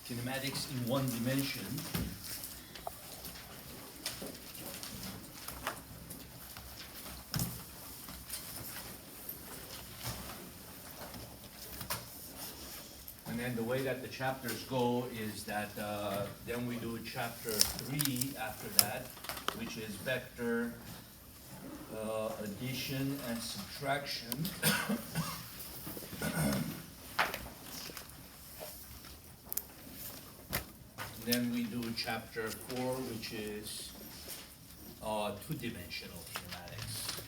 kinematics in one dimension. And then the way that the chapters go is that then we do chapter 3 after that, which is vector addition and subtraction. Then we do chapter 4, which is two-dimensional kinematics.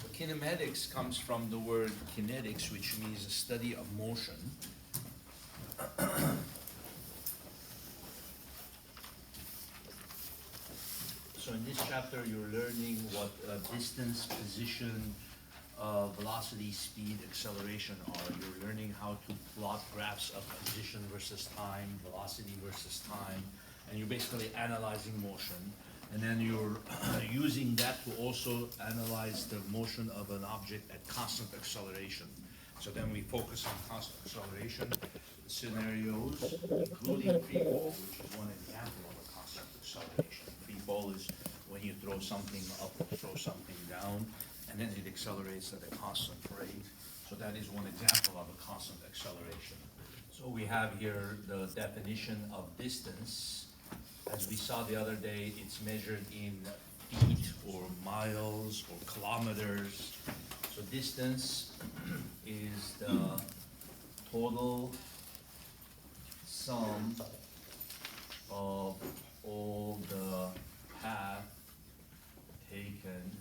So kinematics comes from the word kinetics, which means a study of motion. So in this chapter, you're learning what distance, position, velocity, speed, acceleration are. You're learning how to plot graphs of position versus time, velocity versus time, and you're basically analyzing motion. And then you're using that to also analyze the motion of an object at constant acceleration. So then we focus on constant acceleration scenarios, including free fall, which is one example of a constant acceleration. Free fall is when you throw something up or throw something down, and then it accelerates at a constant rate. So that is one example of a constant acceleration. So we have here the definition of distance. As we saw the other day, it's measured in feet or miles or kilometers. So distance is the total sum of all the path taken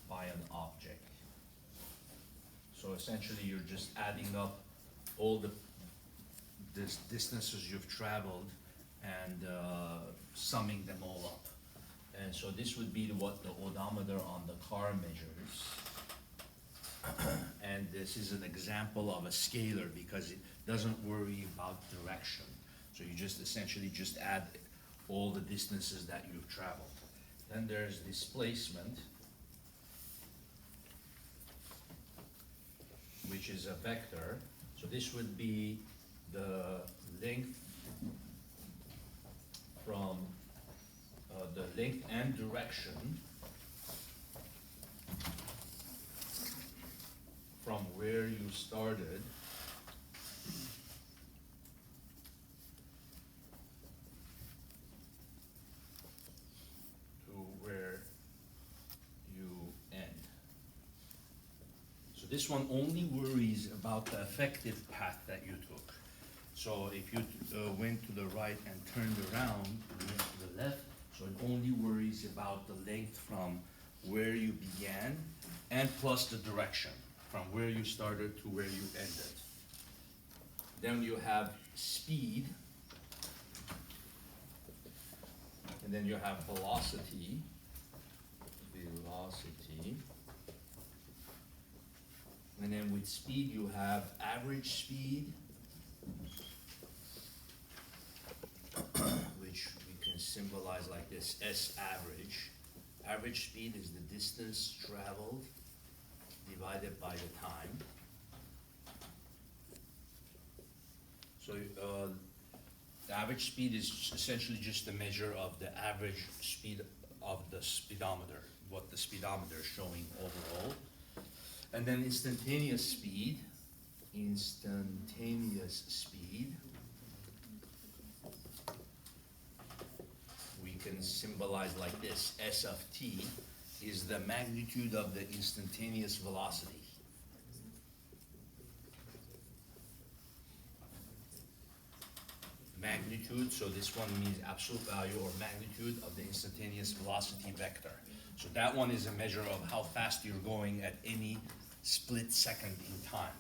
by an object. So essentially you're just adding up all the distances you've traveled and summing them all up. And so this would be what the odometer on the car measures. And this is an example of a scalar because it doesn't worry about direction. So you just essentially just add all the distances that you've traveled. Then there's displacement, which is a vector. So this would be the length from the length and direction from where you started to where you end. So this one only worries about the effective path that you took. So if you went to the right and turned around, you went to the left, so it only worries about the length from where you began and plus the direction from where you started to where you ended. Then you have speed, and then you have velocity, and then with speed you have average speed, which we can symbolize like this, S average. Average speed is the distance traveled divided by the time. So the average speed is essentially just a measure of the average speed of the speedometer, what the speedometer is showing overall. And then instantaneous speed, we can symbolize like this. S of t is the magnitude of the instantaneous velocity. Magnitude, so this one means absolute value or magnitude of the instantaneous velocity vector. So that one is a measure of how fast you're going at any split second in time.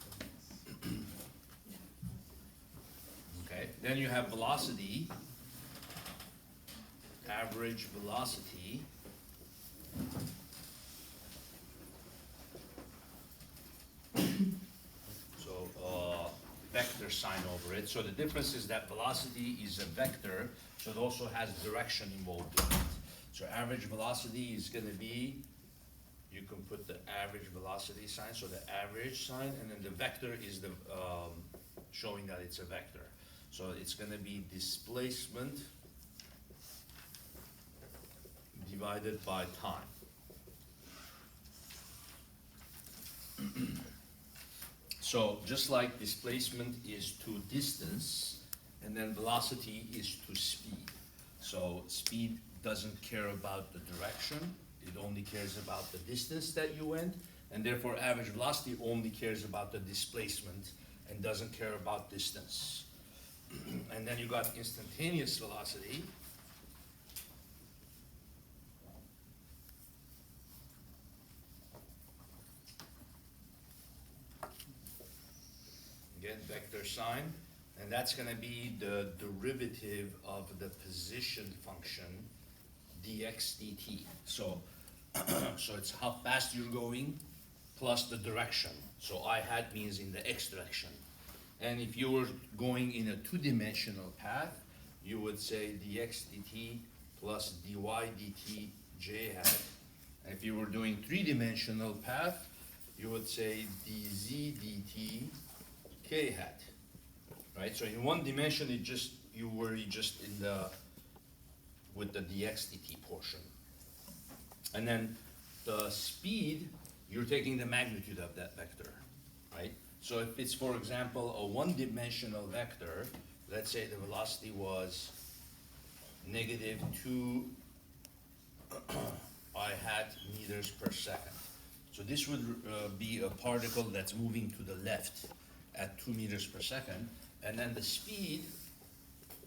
Okay, then you have velocity, average velocity. So vector sign over it. So the difference is that velocity is a vector, so it also has direction involved in it. So average velocity is going to be, you can put average velocity sign, so the average sign, and then the vector is the showing that it's a vector. So it's going to be displacement divided by time. So just like displacement is to distance, and then velocity is to speed. So speed doesn't care about the direction, it only cares about the distance that you went, and therefore average velocity only cares about the displacement and doesn't care about distance. And then you got instantaneous velocity. Again, vector sign, and that's going to be the derivative of the position function dx dt. So, so it's how fast you're going plus the direction. So I hat means in the x direction. And if you were going in a two-dimensional path, you would say dx dt plus dy dt j hat. And if you were doing three-dimensional path, you would say dz dt k hat, right? So in one dimension, you were just in the with the dx dt portion, and then the speed, you're taking the magnitude of that vector, right? So if it's, for example, a one-dimensional vector, let's say the velocity was -2 I hat meters per second. So this would be a particle that's moving to the left at 2 meters per second, and then the speed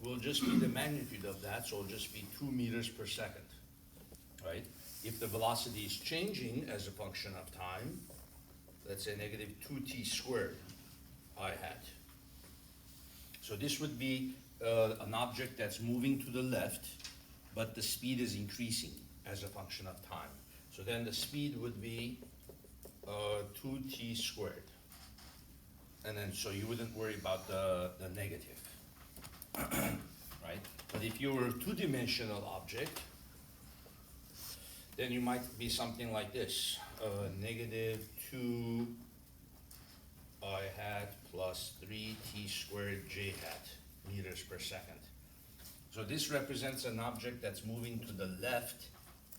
will just be the magnitude of that, so it'll just be 2 meters per second, right? If the velocity is changing as a function of time, let's say -2t squared I hat. So this would be an object that's moving to the left, but the speed is increasing as a function of time. So then the speed would be 2t squared. And then, so you wouldn't worry about the negative, right? But if you were a two-dimensional object, then you might be something like this, -2 I hat plus 3t squared j hat meters per second. So this represents an object that's moving to the left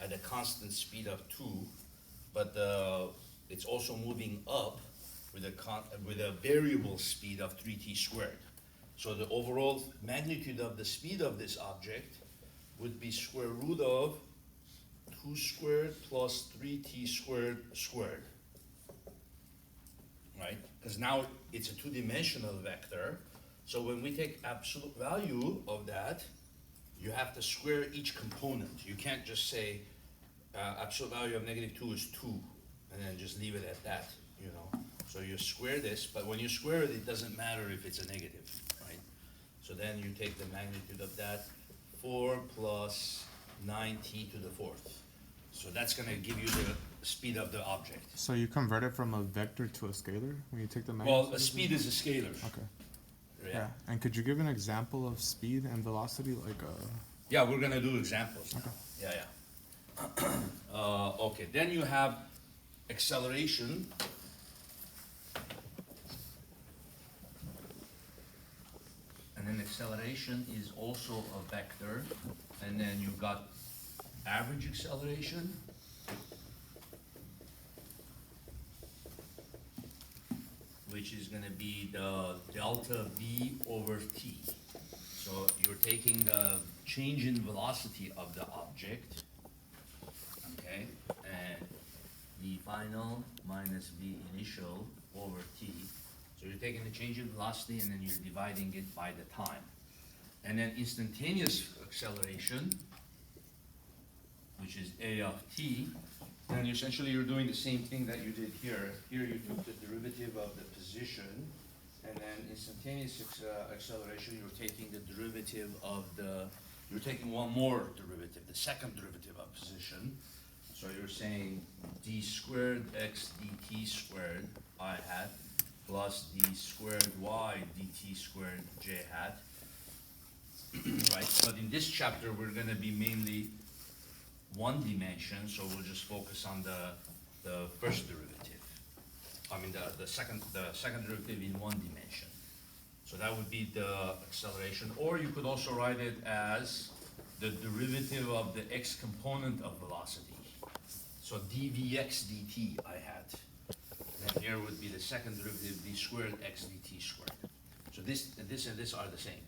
at a constant speed of 2, but it's also moving up with a variable speed of 3t squared. So the overall magnitude of the speed of this object would be square root of 2 squared plus 3t squared squared, right? Because now it's a two-dimensional vector. So when we take absolute value of that, you have to square each component. You can't just say absolute value of -2 is 2, and then just leave it at that, you know? So you square this, but when you square it, it doesn't matter if it's a negative, right? So then you take the magnitude of that, 4 plus 9t to the 4th. So that's going to give you the speed of the object. So you convert it from a vector to a scalar when you take the magnitude? Well, a speed is a scalar. Okay. Yeah. And could you give an example of speed and velocity, like Yeah, we're going to do examples now. Okay. Yeah. Okay, then you have acceleration. And then acceleration is also a vector. And then you've got average acceleration. Which is going to be the delta v over t. So you're taking the change in velocity of the object, okay, and v final minus v initial over t. So you're taking the change in velocity and then you're dividing it by the time. And then instantaneous acceleration, which is a of t, and essentially you're doing the same thing that you did here. Here you took the derivative of the position, and then instantaneous acceleration, you're taking the derivative of you're taking one more derivative, the second derivative of position. So you're saying d squared x dt squared I hat plus d squared y dt squared j hat, right? But in this chapter, we're going to be mainly one dimension, so we'll just focus on the first derivative. the second derivative in one dimension. So that would be the acceleration, or you could also write it as the derivative of the x component of velocity. So dvx dt I had. And here would be the second derivative, d squared x dt squared. So this and this are the same.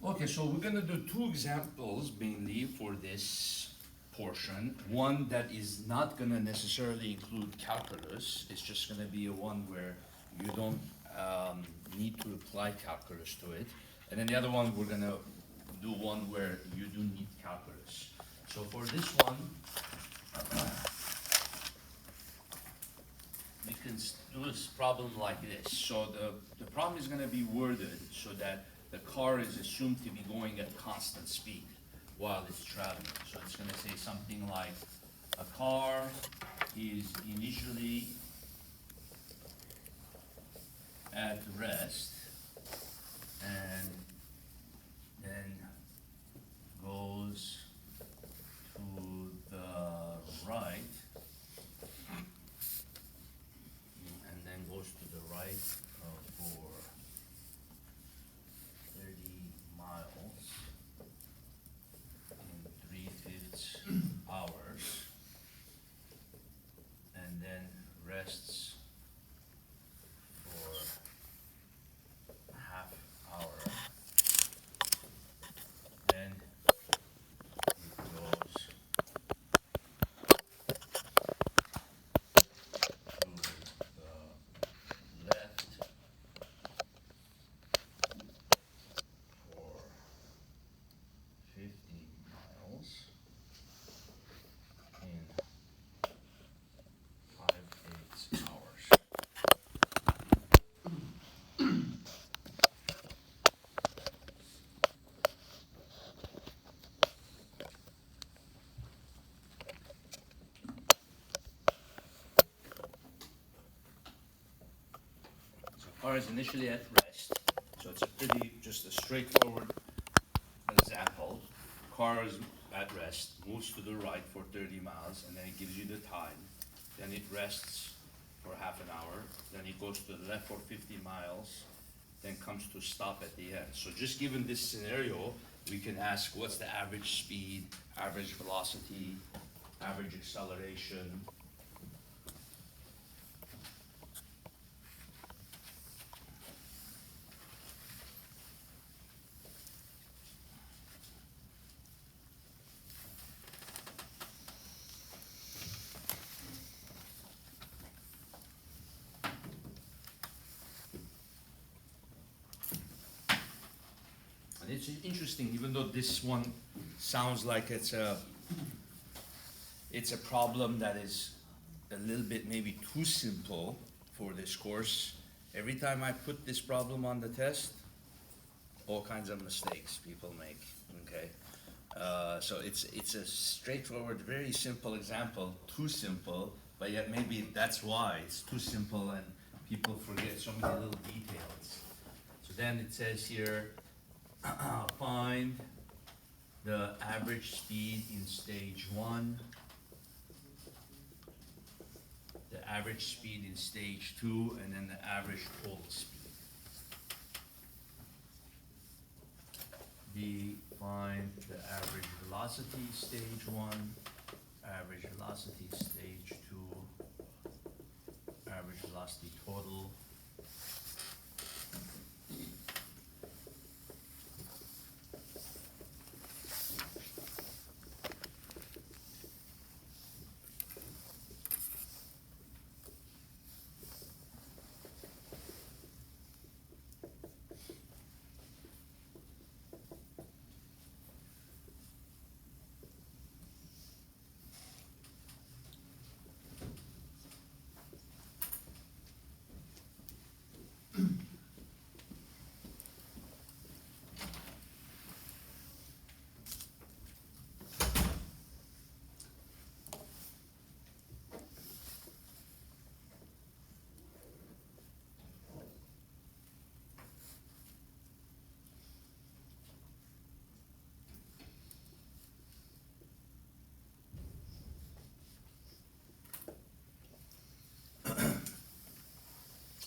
Okay, so we're gonna do two examples mainly for this portion. One that is not gonna necessarily include calculus. It's just gonna be a one where you don't need to apply calculus to it. And then the other one, we're gonna do one where you do need calculus. So for this one, we can do this problem like this. So the problem is gonna be worded so that the car is assumed to be going at constant speed while it's traveling. So it's gonna say something like, a car is initially at rest and then goes to the right and then goes to the right for 30 miles in 3/5 hours and then rests for half hour. Then it goes to the left for 50 miles in 5/8 hours. So car is initially at rest. So it's a pretty, just a straightforward example. Car is at rest, moves to the right for 30 miles, and then it gives you the time. Then it rests for half an hour. Then it goes to the left for 50 miles, then comes to stop at the end. So just given this scenario, we can ask what's the average speed, average velocity, average acceleration. And it's interesting, even though this one sounds like it's a problem that is a little bit maybe too simple for this course. Every time I put this problem on the test, all kinds of mistakes people make, okay? So it's a straightforward, very simple example, too simple, but yet maybe that's why it's too simple and people forget so many little details. So then it says here, find the average speed in stage one, the average speed in stage two, and then the average total speed. B, find the average velocity stage one, average velocity stage two, average velocity total.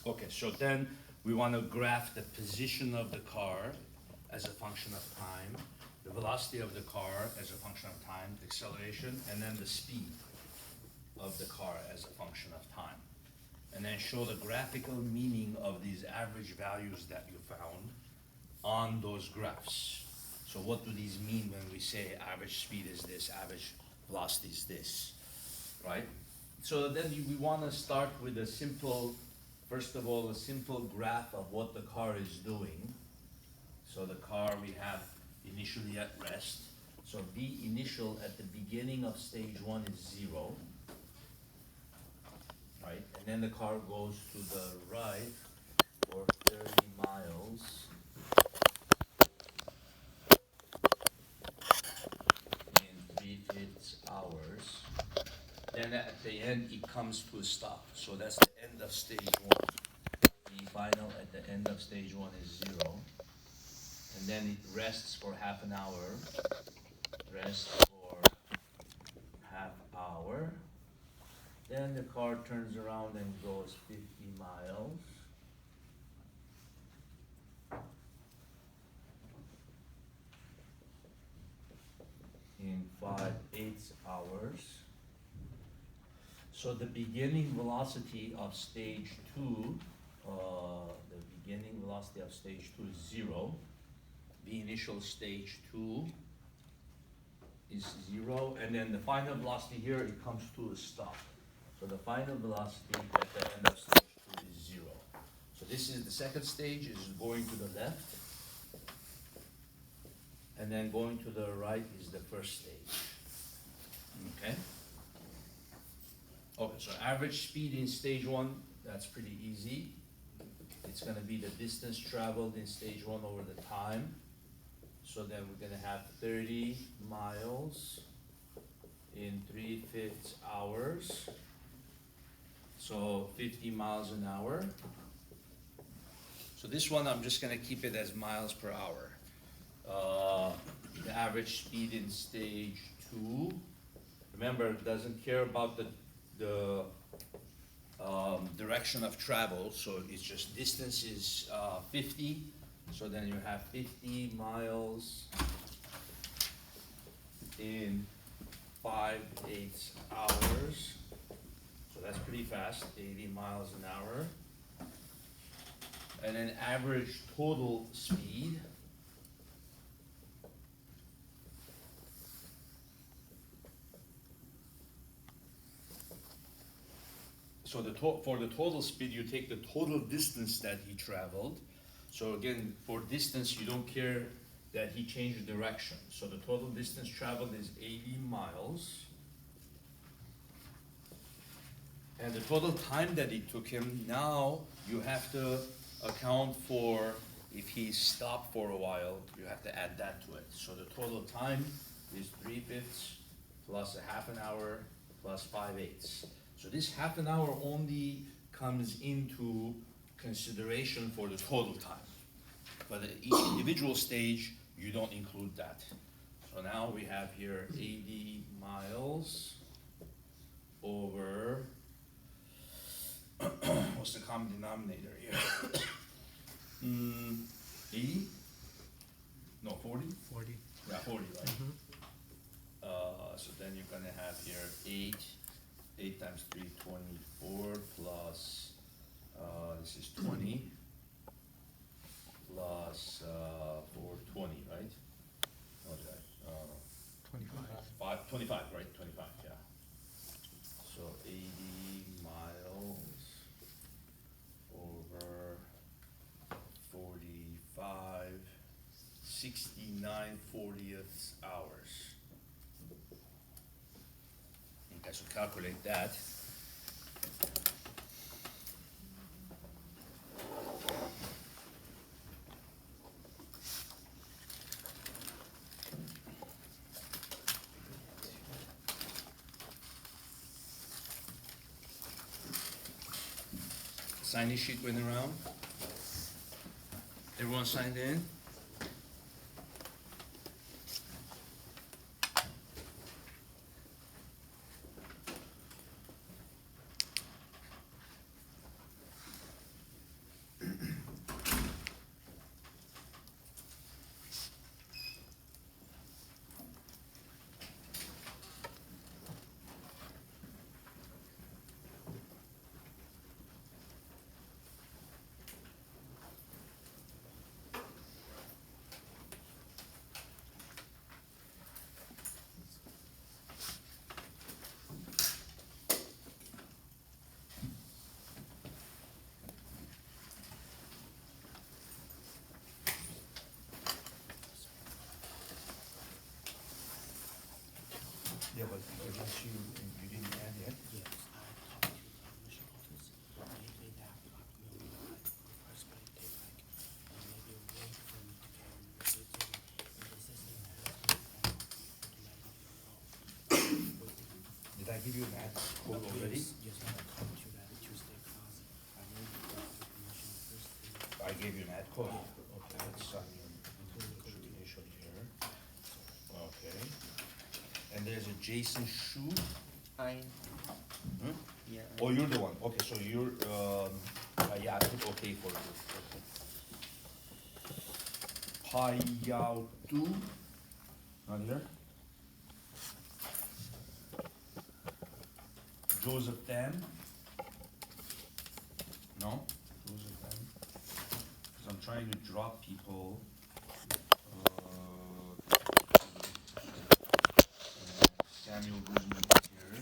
Okay, so then we want to graph the position of the car as a function of time, the velocity of the car as a function of time, the acceleration, and then the speed of the car as a function of time. And then show the graphical meaning of these average values that you found on those graphs. So what do these mean when we say average speed is this, average velocity is this, right? So then we want to start with a simple, first of all, a simple graph of what the car is doing. So the car we have initially at rest. So V initial at the beginning of stage one is 0. Right, and then the car goes to the right for 30 miles in 3/5 hours. Then at the end, it comes to a stop. So that's the end of stage one. The final at the end of stage one is 0. And then it rests for half an hour. Rests for half hour. Then the car turns around and goes 50 miles. In 5/8 hours. So the beginning velocity of stage two, is 0. The initial stage two is 0, and then the final velocity here, it comes to a stop. So the final velocity at the end of stage two is 0. So this is the second stage, is going to the left. And then going to the right is the first stage. Okay? Okay, so average speed in stage one, that's pretty easy. It's gonna be the distance traveled in stage one over the time. So then we're gonna have 30 miles in 3/5 hours. So 50 miles an hour. So this one, I'm just gonna keep it as miles per hour. The average speed in stage two, remember, it doesn't care about the direction of travel, so it's just distance is 50, so then you have 50 miles in 5/8 hours, so that's pretty fast, 80 miles an hour. And then average total speed, so for the total speed, you take the total distance that he traveled. So again, for distance, you don't care that he changed direction. So the total distance traveled is 80 miles. And the total time that it took him, now you have to account for if he stopped for a while, you have to add that to it. So the total time is 3/5 plus a half an hour plus 5/8. So this half an hour only comes into consideration for the total time. But at each individual stage, you don't include that. So now we have here 80 miles over, what's the common denominator here? 80? No, 40? 40. Yeah, 40, right? So then you're gonna have here 8 times 3, 24, plus, this is 20, plus 4, 20, right? What is that? 25. 25, right? 25, yeah. So 80 miles over 45, 69/40 hours. I think I should calculate that. Sign-in sheet went around. Everyone signed in? Yeah, but because you didn't add yet. Yes, I talked to the mission office. Maybe they have to the perspective, like, maybe wait for me, okay, if the system has to, Did I give you an ad code already? Yes, I talked to that Tuesday class. I need to go to the mission first thing. I gave you an ad code. Okay, let's sign in. Initial here. Okay. And there's a Jason Shu. Hmm? Yeah. Oh, you're the one. Okay, so you're, yeah, I put okay for you. Okay. Pai Yao Tu. Not here. Joseph Tan. No? Joseph Tan. Because I'm trying to drop people. Samuel Guzman here.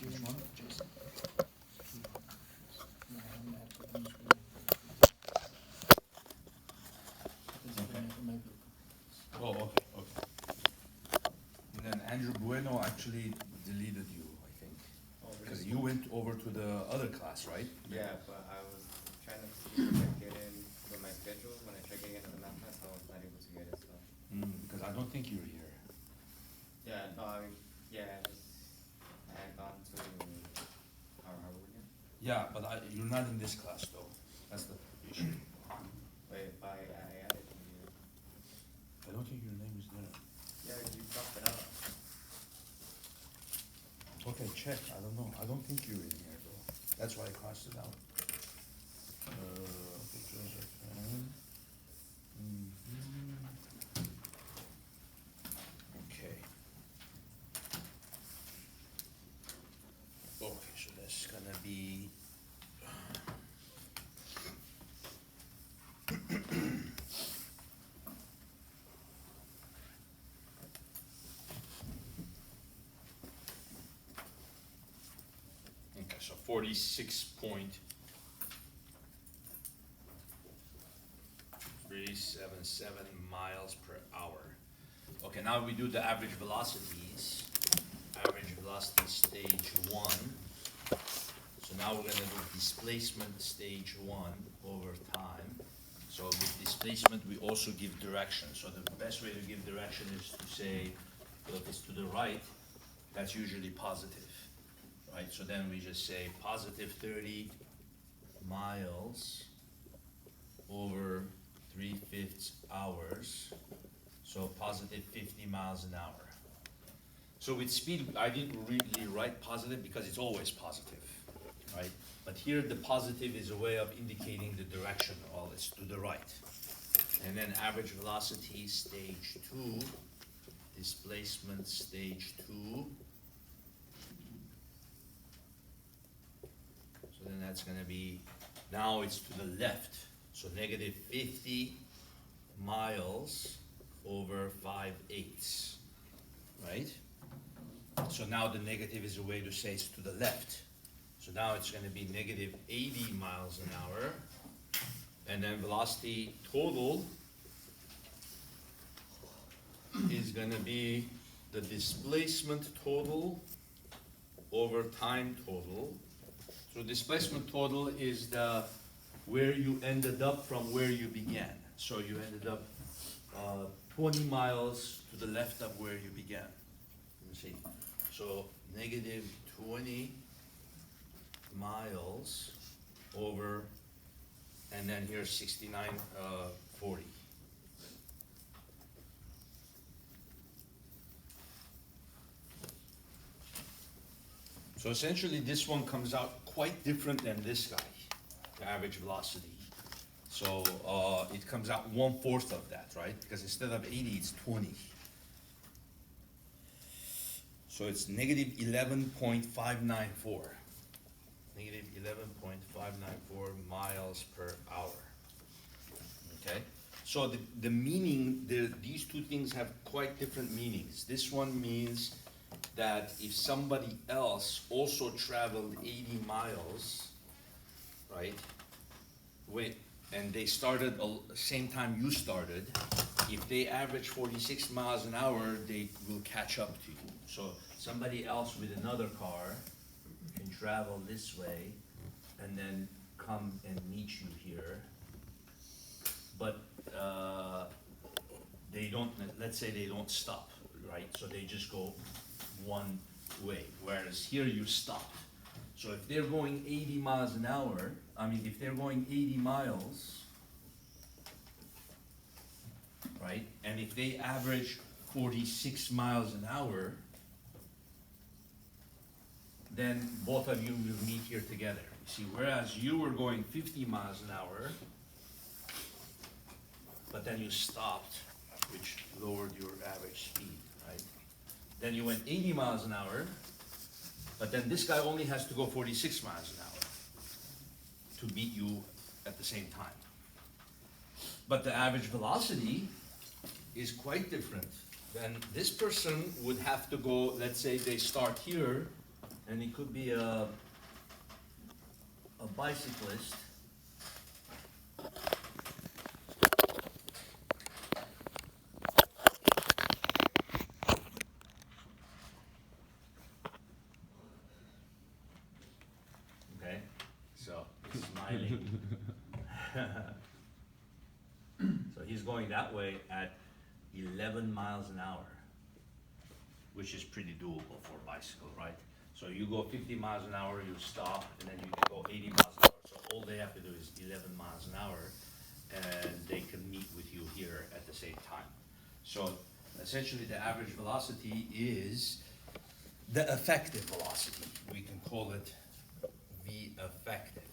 Which one? Jason. Oh, okay, okay. And then Andrew Bueno actually deleted you, I think. Because you went over to the other class, right? Yeah, but I was trying to see if I could get in with my schedule. When I tried getting into the math class, I was not able to get it, so. Because I don't think you're here. Yeah, no, I mean, yeah, I had gone to our again. Yeah, but you're not in this class though. That's the issue. Wait, I added you. I don't think your name is there. Yeah, you dropped it out. Okay, check. I don't know. I don't think you're in here though. That's why I crossed it out. Okay, Joseph. Okay. Okay, so that's gonna be. Okay, so 46.377 miles per hour. Okay, now we do the average velocities. Average velocity stage one. So now we're gonna do displacement stage one over time. So with displacement, we also give direction. So the best way to give direction is to say, well, if it's to the right, that's usually positive, right? So then we just say positive 30 miles over 3/5 hours. So positive 50 miles an hour. So with speed, I didn't really write positive because it's always positive, right? But here the positive is a way of indicating the direction, well, it's to the right. And then average velocity stage two, displacement stage two. So then that's gonna be, now it's to the left. So negative 50 miles over 5/8, right? So now the negative is a way to say it's to the left. So now it's gonna be negative 80 miles an hour. And then velocity total is gonna be the displacement total over time total. So displacement total is the where you ended up from where you began. So you ended up 20 miles to the left of where you began. Let me see. So negative 20 miles over, and then here's 69.40. So essentially this one comes out quite different than this guy, the average velocity. So it comes out 1/4 of that, right? Because instead of 80, it's 20. So it's negative 11.594. Negative 11.594 miles per hour. Okay? So the meaning, these two things have quite different meanings. This one means that if somebody else also traveled 80 miles, right? Wait, and they started same time you started, if they average 46 miles an hour, they will catch up to you. So somebody else with another car can travel this way and then come and meet you here. But they don't, let's say they don't stop, right? So they just go one way, whereas here you stop. So if they're going 80 miles an hour, if they're going 80 miles, right? And if they average 46 miles an hour, then both of you will meet here together. See, whereas you were going 50 miles an hour, but then you stopped, which lowered your average speed, right? Then you went 80 miles an hour, but then this guy only has to go 46 miles an hour to meet you at the same time. But the average velocity is quite different. Then this person would have to go, let's say they start here, and it could be a bicyclist. Okay, so he's smiling. So he's going that way at 11 miles an hour, which is pretty doable for a bicycle, right? So you go 50 miles an hour, you stop, and then you can go 80 miles an hour. So all they have to do is 11 miles an hour, and they can meet with you here at the same time. So essentially the average velocity is the effective velocity. We can call it V effective.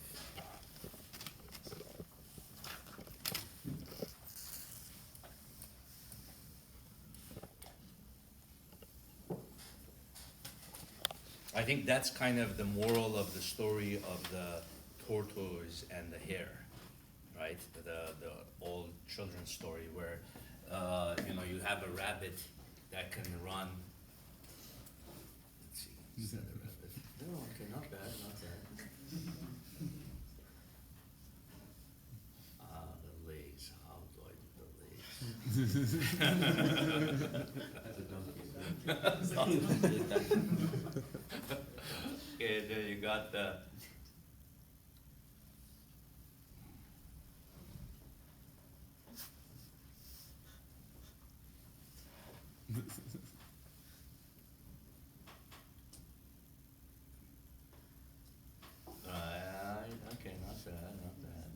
I think that's kind of the moral of the story of the tortoise and the hare, right? The old children's story where, you have a rabbit that can run. Let's see, is that a rabbit? No, okay, not bad, not bad. The legs, how do I do the legs? Okay, then you got the okay, not bad, not bad.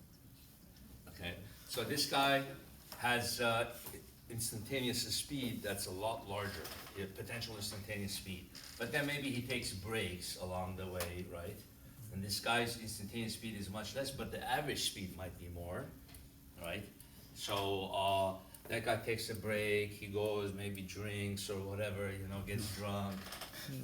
Okay, so this guy has instantaneous speed that's a lot larger, potential instantaneous speed. But then maybe he takes breaks along the way, right? And this guy's instantaneous speed is much less, but the average speed might be more, right? So that guy takes a break, he goes, maybe drinks or whatever, gets drunk,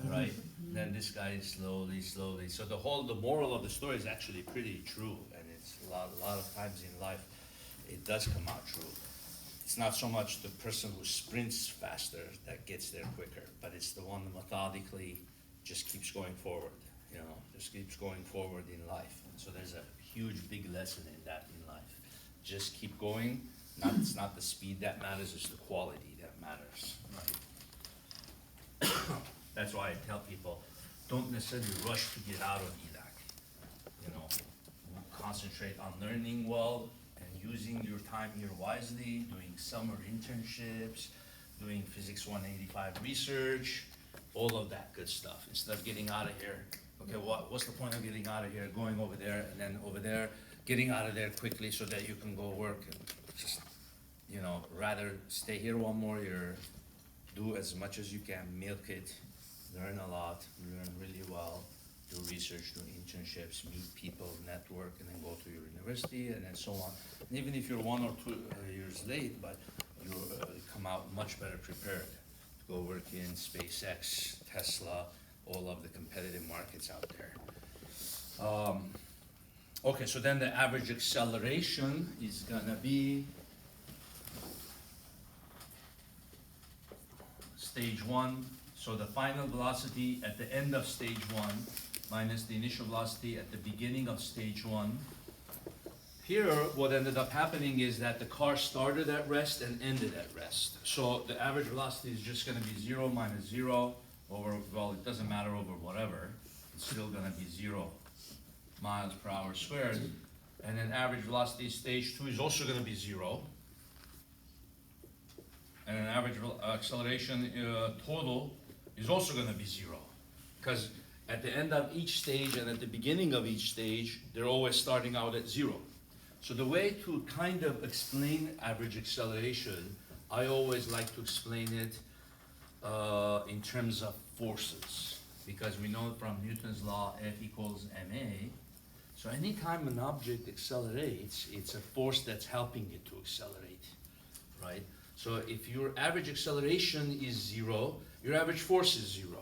right? Then this guy is slowly. So the moral of the story is actually pretty true, and it's a lot of times in life, it does come out true. It's not so much the person who sprints faster that gets there quicker, but it's the one that methodically just keeps going forward, just keeps going forward in life. And so there's a huge, big lesson in that in life. Just keep going. It's not the speed that matters, it's the quality that matters, right? That's why I tell people, don't necessarily rush to get out of ELAC. Concentrate on learning well, using your time here wisely, doing summer internships, doing Physics 185 research, all of that good stuff, instead of getting out of here. Okay, what's the point of getting out of here, going over there, and then over there, getting out of there quickly so that you can go work, and just, rather stay here one more year, do as much as you can, milk it, learn a lot, learn really well, do research, do internships, meet people, network, and then go to your university, and then so on. And even if you're 1 or 2 years late, but you come out much better prepared to go work in SpaceX, Tesla, all of the competitive markets out there. Okay, so then the average acceleration is gonna be stage 1. So the final velocity at the end of stage 1 minus the initial velocity at the beginning of stage 1 here, what ended up happening is that the car started at rest and ended at rest. So the average velocity is just gonna be 0 minus 0 over, well, it doesn't matter over whatever. It's still gonna be 0 miles per hour squared. And then average velocity stage 2 is also gonna be 0. And then average acceleration total is also gonna be 0. Because at the end of each stage and at the beginning of each stage, they're always starting out at 0. So the way to kind of explain average acceleration, I always like to explain it in terms of forces. Because we know from Newton's law, F equals ma. So anytime an object accelerates, it's a force that's helping it to accelerate, right? So if your average acceleration is 0, your average force is 0,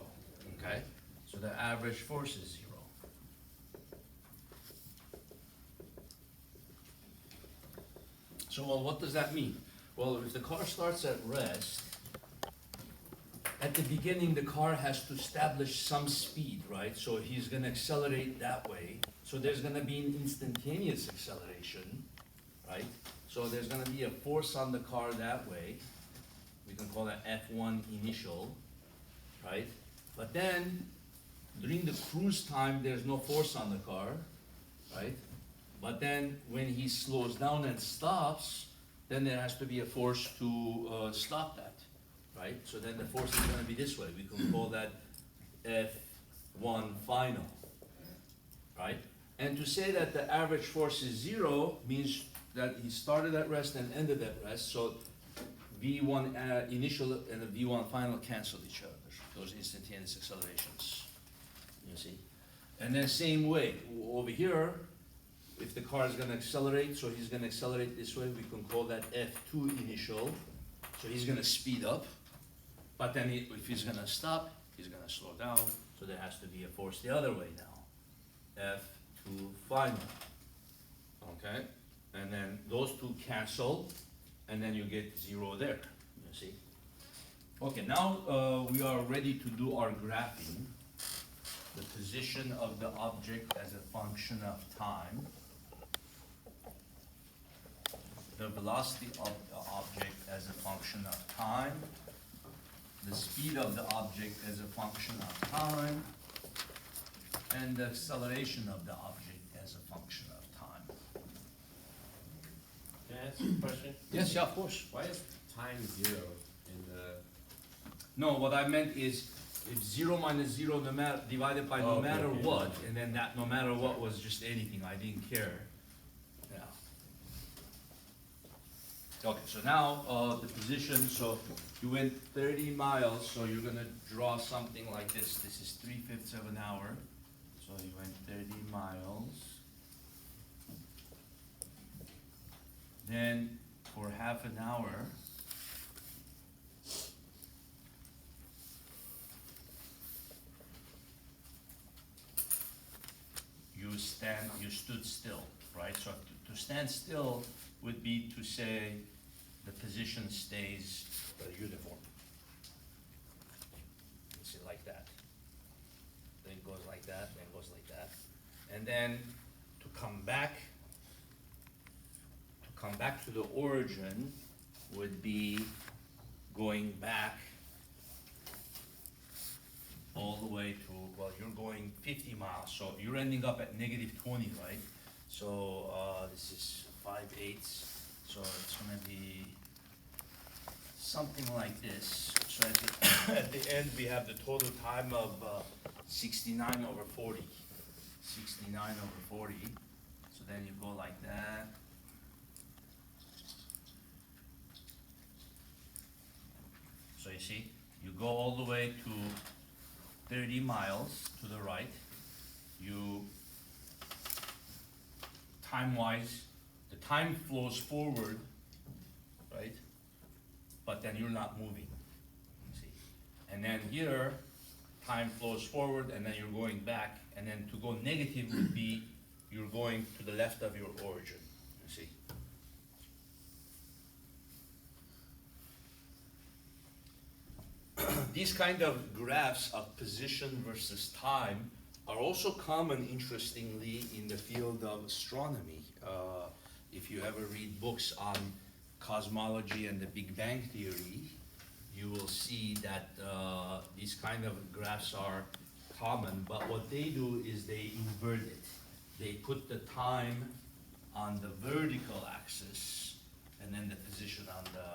okay? So the average force is 0. So, well, what does that mean? Well, if the car starts at rest, at the beginning, the car has to establish some speed, right? So he's gonna accelerate that way. So there's gonna be an instantaneous acceleration, right? So there's gonna be a force on the car that way. We can call that F1 initial, right? But then, during the cruise time, there's no force on the car, right? But then, when he slows down and stops, then there has to be a force to stop that, right? So then the force is gonna be this way. We can call that F1 final, right? And to say that the average force is 0 means that he started at rest and ended at rest, so V1 initial and the V1 final cancel each other, those instantaneous accelerations, you see? And then same way, over here, if the car is gonna accelerate, so he's gonna accelerate this way, we can call that F2 initial, so he's gonna speed up, but then if he's gonna stop, he's gonna slow down, so there has to be a force the other way now, F2 final, okay? And then those two cancel, and then you get 0 there, you see? Okay, now we are ready to do our graphing. The position of the object as a function of time. The velocity of the object as a function of time. The speed of the object as a function of time. And the acceleration of the object as a function of time. Can I ask you a question? Yes, yeah, of course. Why is time 0 in the? No, what I meant is, if 0 minus 0 no matter, divided by no Okay, matter okay. what, and then that no matter what was just anything, I didn't care. Yeah. Okay, so now the position, so you went 30 miles, so you're gonna draw something like this. This is 3/5 of an hour. So you went 30 miles. Then for half an hour, you stood still, right? So to stand still would be to say the position stays uniform. You see, like that. Then it goes like that, then it goes like that. And then to come back to the origin would be going back all the way to, well, you're going 50 miles, so you're ending up at -20, right? So this is 5/8, so it's gonna be something like this. So at the end, we have the total time of 69 over 40. 69 over 40, so then you go like that. So you see, you go all the way to 30 miles to the right. You, time-wise, the time flows forward, right? But then you're not moving, you see. And then here, time flows forward and then you're going back, and then to go negative would be you're going to the left of your origin, you see. These kind of graphs of position versus time are also common, interestingly, in the field of astronomy. if you ever read books on cosmology and the Big Bang Theory, you will see that these kind of graphs are common, but what they do is they invert it. They put the time on the vertical axis and then the position on the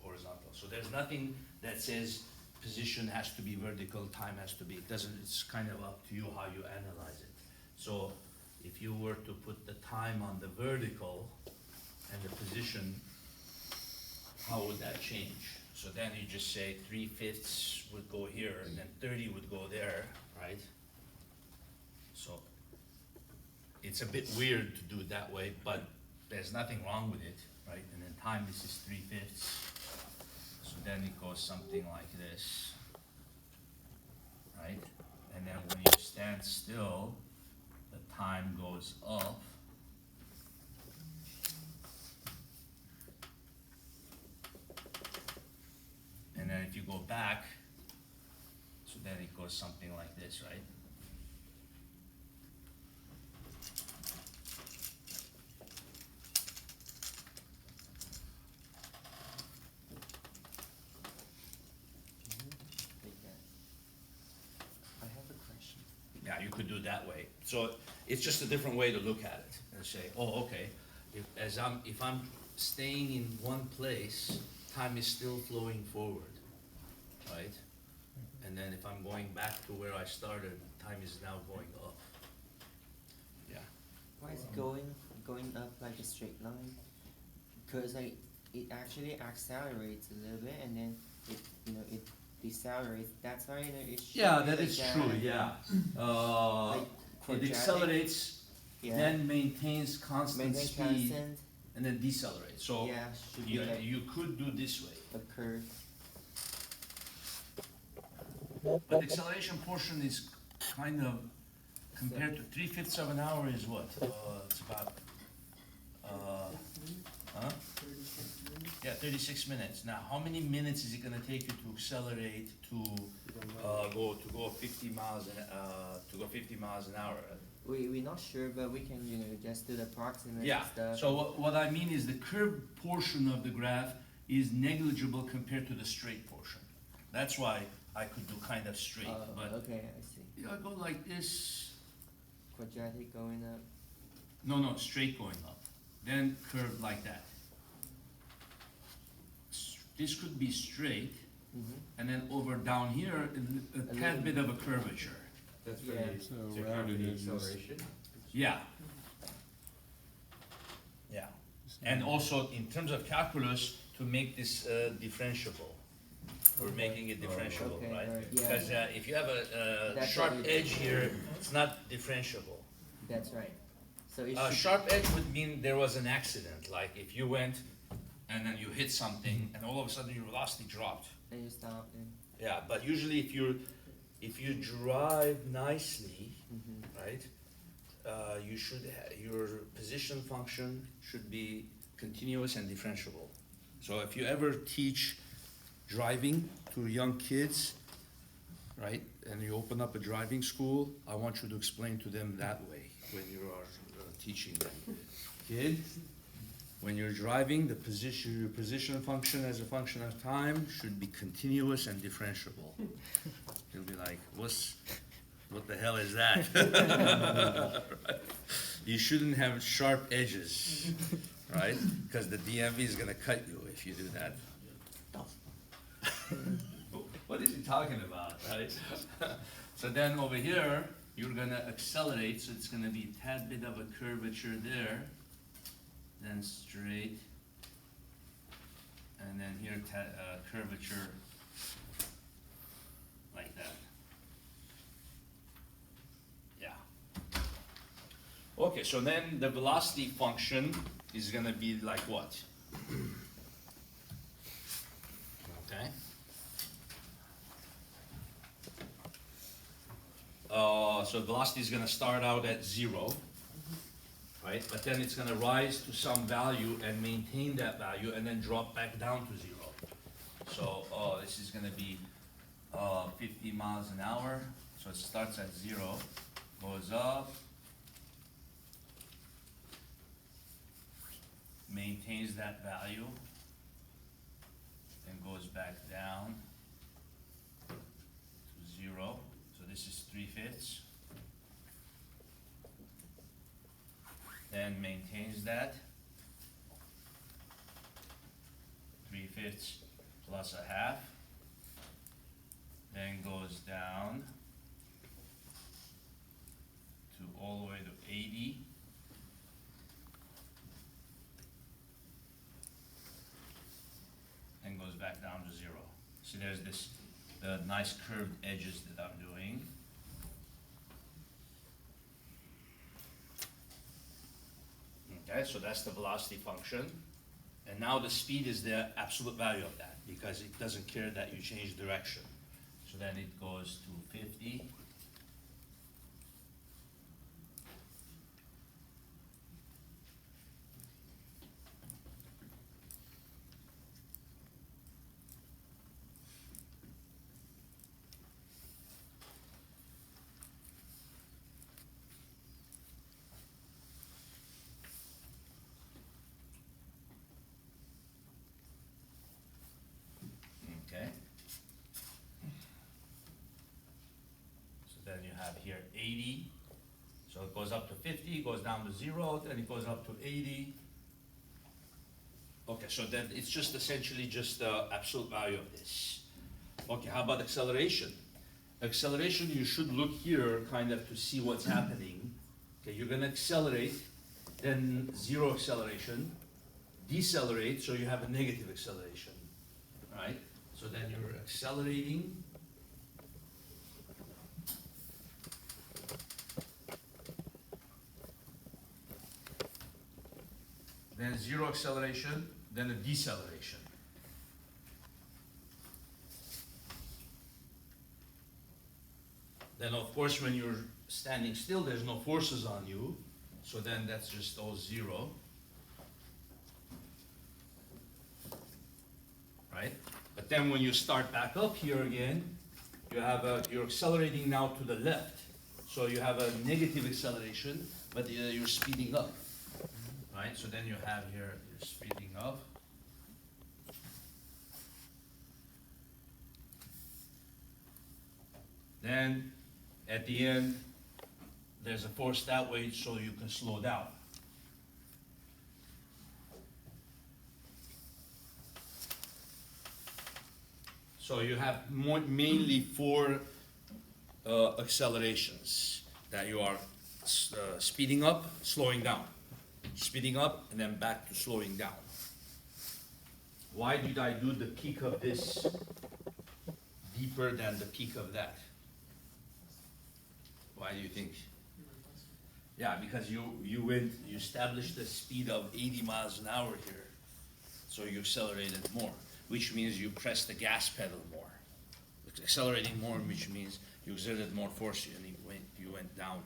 horizontal. So there's nothing that says position has to be vertical, time has to be, it doesn't, it's kind of up to you how you analyze it. So if you were to put the time on the vertical and the position, how would that change? So then you just say 3/5 would go here and then 30 would go there, right? So it's a bit weird to do it that way, but there's nothing wrong with it, right? And then time, this is 3/5. So then it goes something like this, right? And then when you stand still, the time goes up. And then if you go back, so then it goes something like this, right? I have a question. Yeah, you could do it that way. So it's just a different way to look at it and say, oh, okay, if I'm staying in one place, time is still flowing forward, right? And then if I'm going back to where I started, time is now going up. Yeah. Why is it going up like a straight line? Because like it actually accelerates a little bit and then it decelerates. That's why it should Yeah, be that like is that. true, yeah. Like It quadratic. accelerates, Yeah. then maintains constant Maintain speed, constant. and then decelerates. So Yeah, should be you, like you could do this way. a curve. But the acceleration portion is kind of, compared to 3/5 of an hour is what? It's about, huh? Yeah, 36 minutes. Now, how many minutes is it gonna take you to accelerate to go 50 miles an hour? We're not sure, but we can just do the approximate Yeah, stuff. so what I mean is the curved portion of the graph is negligible compared to the straight portion. That's why I could do kind of straight, but Okay, I see. you know, I go like this. Quadratic going up. No, straight going up, then curved like that. This could be straight, and then over down here, a tad bit of a curvature. That's for Yeah. the, So to account for rounded the edges. acceleration. Yeah. Yeah, and also in terms of calculus, to make this differentiable. We're making it differentiable, Okay, right? right, yeah. Because if you have a That's sharp what we- edge here, it's not differentiable. That's right. So it A should sharp edge would mean there was an accident, like if you went and then you hit something and all of a sudden your velocity dropped. and you stop and Yeah, but usually if you drive nicely, right, you should your position function should be continuous and differentiable. So if you ever teach driving to young kids, right, and you open up a driving school, I want you to explain to them that way when you are teaching them. Kid, when you're driving, your position function as a function of time should be continuous and differentiable. You'll be like, what the hell is that? Right? You shouldn't have sharp edges, right? Because the DMV is gonna cut you if you do that. What is he talking about, right? So then over here, you're gonna accelerate, so it's gonna be a tad bit of a curvature there, then straight, and then here curvature like that. Yeah. Okay, so then the velocity function is gonna be like what? Okay. So velocity is gonna start out at 0, right? But then it's gonna rise to some value and maintain that value and then drop back down to 0. So this is gonna be 50 miles an hour. So it starts at 0, goes up, maintains that value, then goes back down to 0. So this is 3/5. Then maintains that 3/5 plus a half. Then goes down to all the way to 80. And goes back down to 0. So there's the nice curved edges that I'm doing. Okay, so that's the velocity function. And now the speed is the absolute value of that, because it doesn't care that you change direction. So then it goes to 50. Okay. So then you have here 80. So it goes up to 50, goes down to 0, then it goes up to 80. Okay, so then it's just essentially just the absolute value of this. Okay, how about acceleration? Acceleration, you should look here kind of to see what's happening. Okay, you're gonna accelerate, then 0 acceleration, decelerate, so you have a negative acceleration, right? So then you're accelerating. Then 0 acceleration, then a deceleration. Then of course when you're standing still, there's no forces on you, so then that's just all 0. Right? But then when you start back up here again, you're accelerating now to the left. So you have a negative acceleration, but you're speeding up. Right? So then you have here, you're speeding up. Then at the end, there's a force that way so you can slow down. So you have mainly 4 accelerations that you are speeding up, slowing down, speeding up, and then back to slowing down. Why did I do the peak of this deeper than the peak of that? Why do you think? Yeah, because you established a speed of 80 miles an hour here, so you accelerated more, which means you pressed the gas pedal more. Accelerating more, which means you exerted more force and you went down.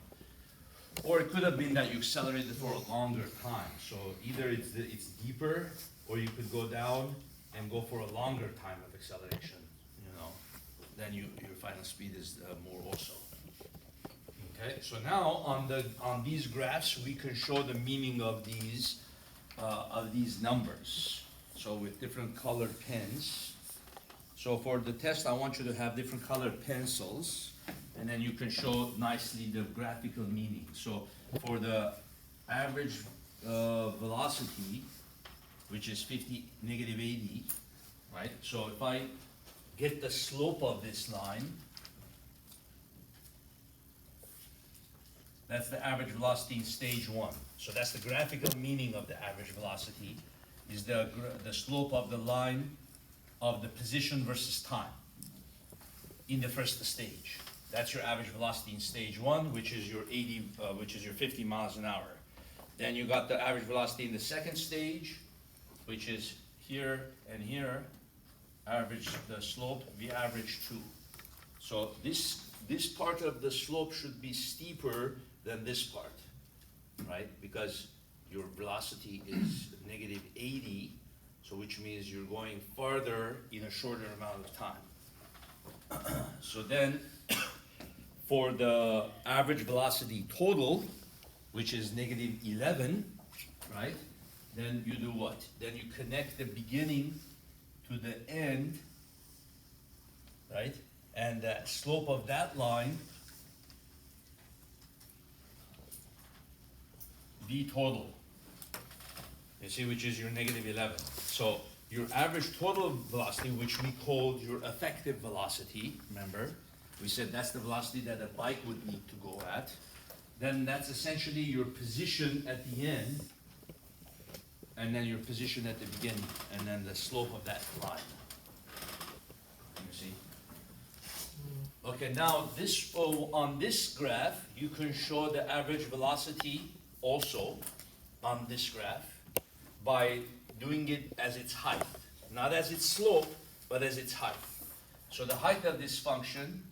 Or it could have been that you accelerated for a longer time. So either it's deeper, or you could go down and go for a longer time of acceleration. You know, then your final speed is more also. Okay. So now on these graphs, we can show the meaning of these numbers. So with different colored pens. So for the test, I want you to have different colored pencils, and then you can show nicely the graphical meaning. So for the average velocity, which is 50, negative 80, right? So if I get the slope of this line, that's the average velocity in stage 1. So that's the graphical meaning of the average velocity, is the slope of the line of the position versus time in the first stage. That's your average velocity in stage 1, which is your 50 miles an hour. Then you got the average velocity in the second stage, which is here and here. Average the slope, we average 2. So this part of the slope should be steeper than this part, right? Because your velocity is negative 80, so which means you're going farther in a shorter amount of time. So then, for the average velocity total, which is negative 11, right? then you do what? Then you connect the beginning to the end, right? And the slope of that line, v total, you see, which is your negative 11. So your average total velocity, which we called your effective velocity, remember? We said that's the velocity that a bike would need to go at. Then that's essentially your position at the end, and then your position at the beginning, and then the slope of that line. You see? Okay, now this, on this graph, you can show the average velocity also on this graph by doing it as its height. Not as its slope, but as its height. So the height of this function,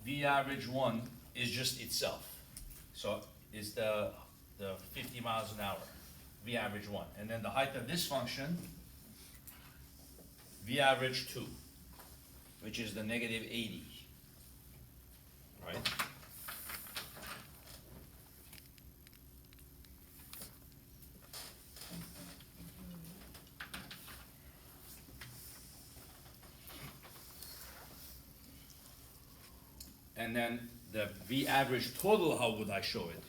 v average 1, is just itself. So is the 50 miles an hour, v average 1. And then the height of this function, v average 2, which is the negative 80, right? And then the v average total, how would I show it?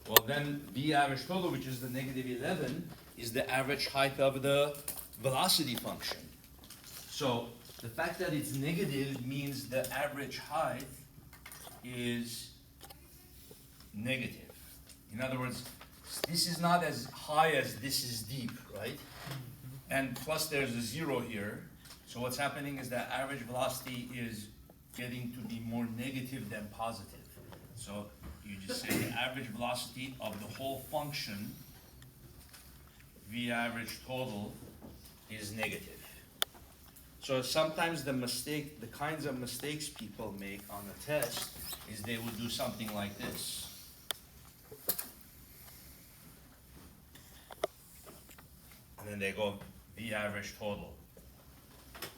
Well, then v average total, which is the negative 11, is the average height of the velocity function. So the fact that it's negative means the average height is negative. In other words, this is not as high as this is deep, right? And plus there's a 0 here. So what's happening is that average velocity is getting to be more negative than positive. So you just say the average velocity of the whole function, v average total, is negative. So sometimes the kinds of mistakes people make on a test is they would do something like this. And then they go v average total,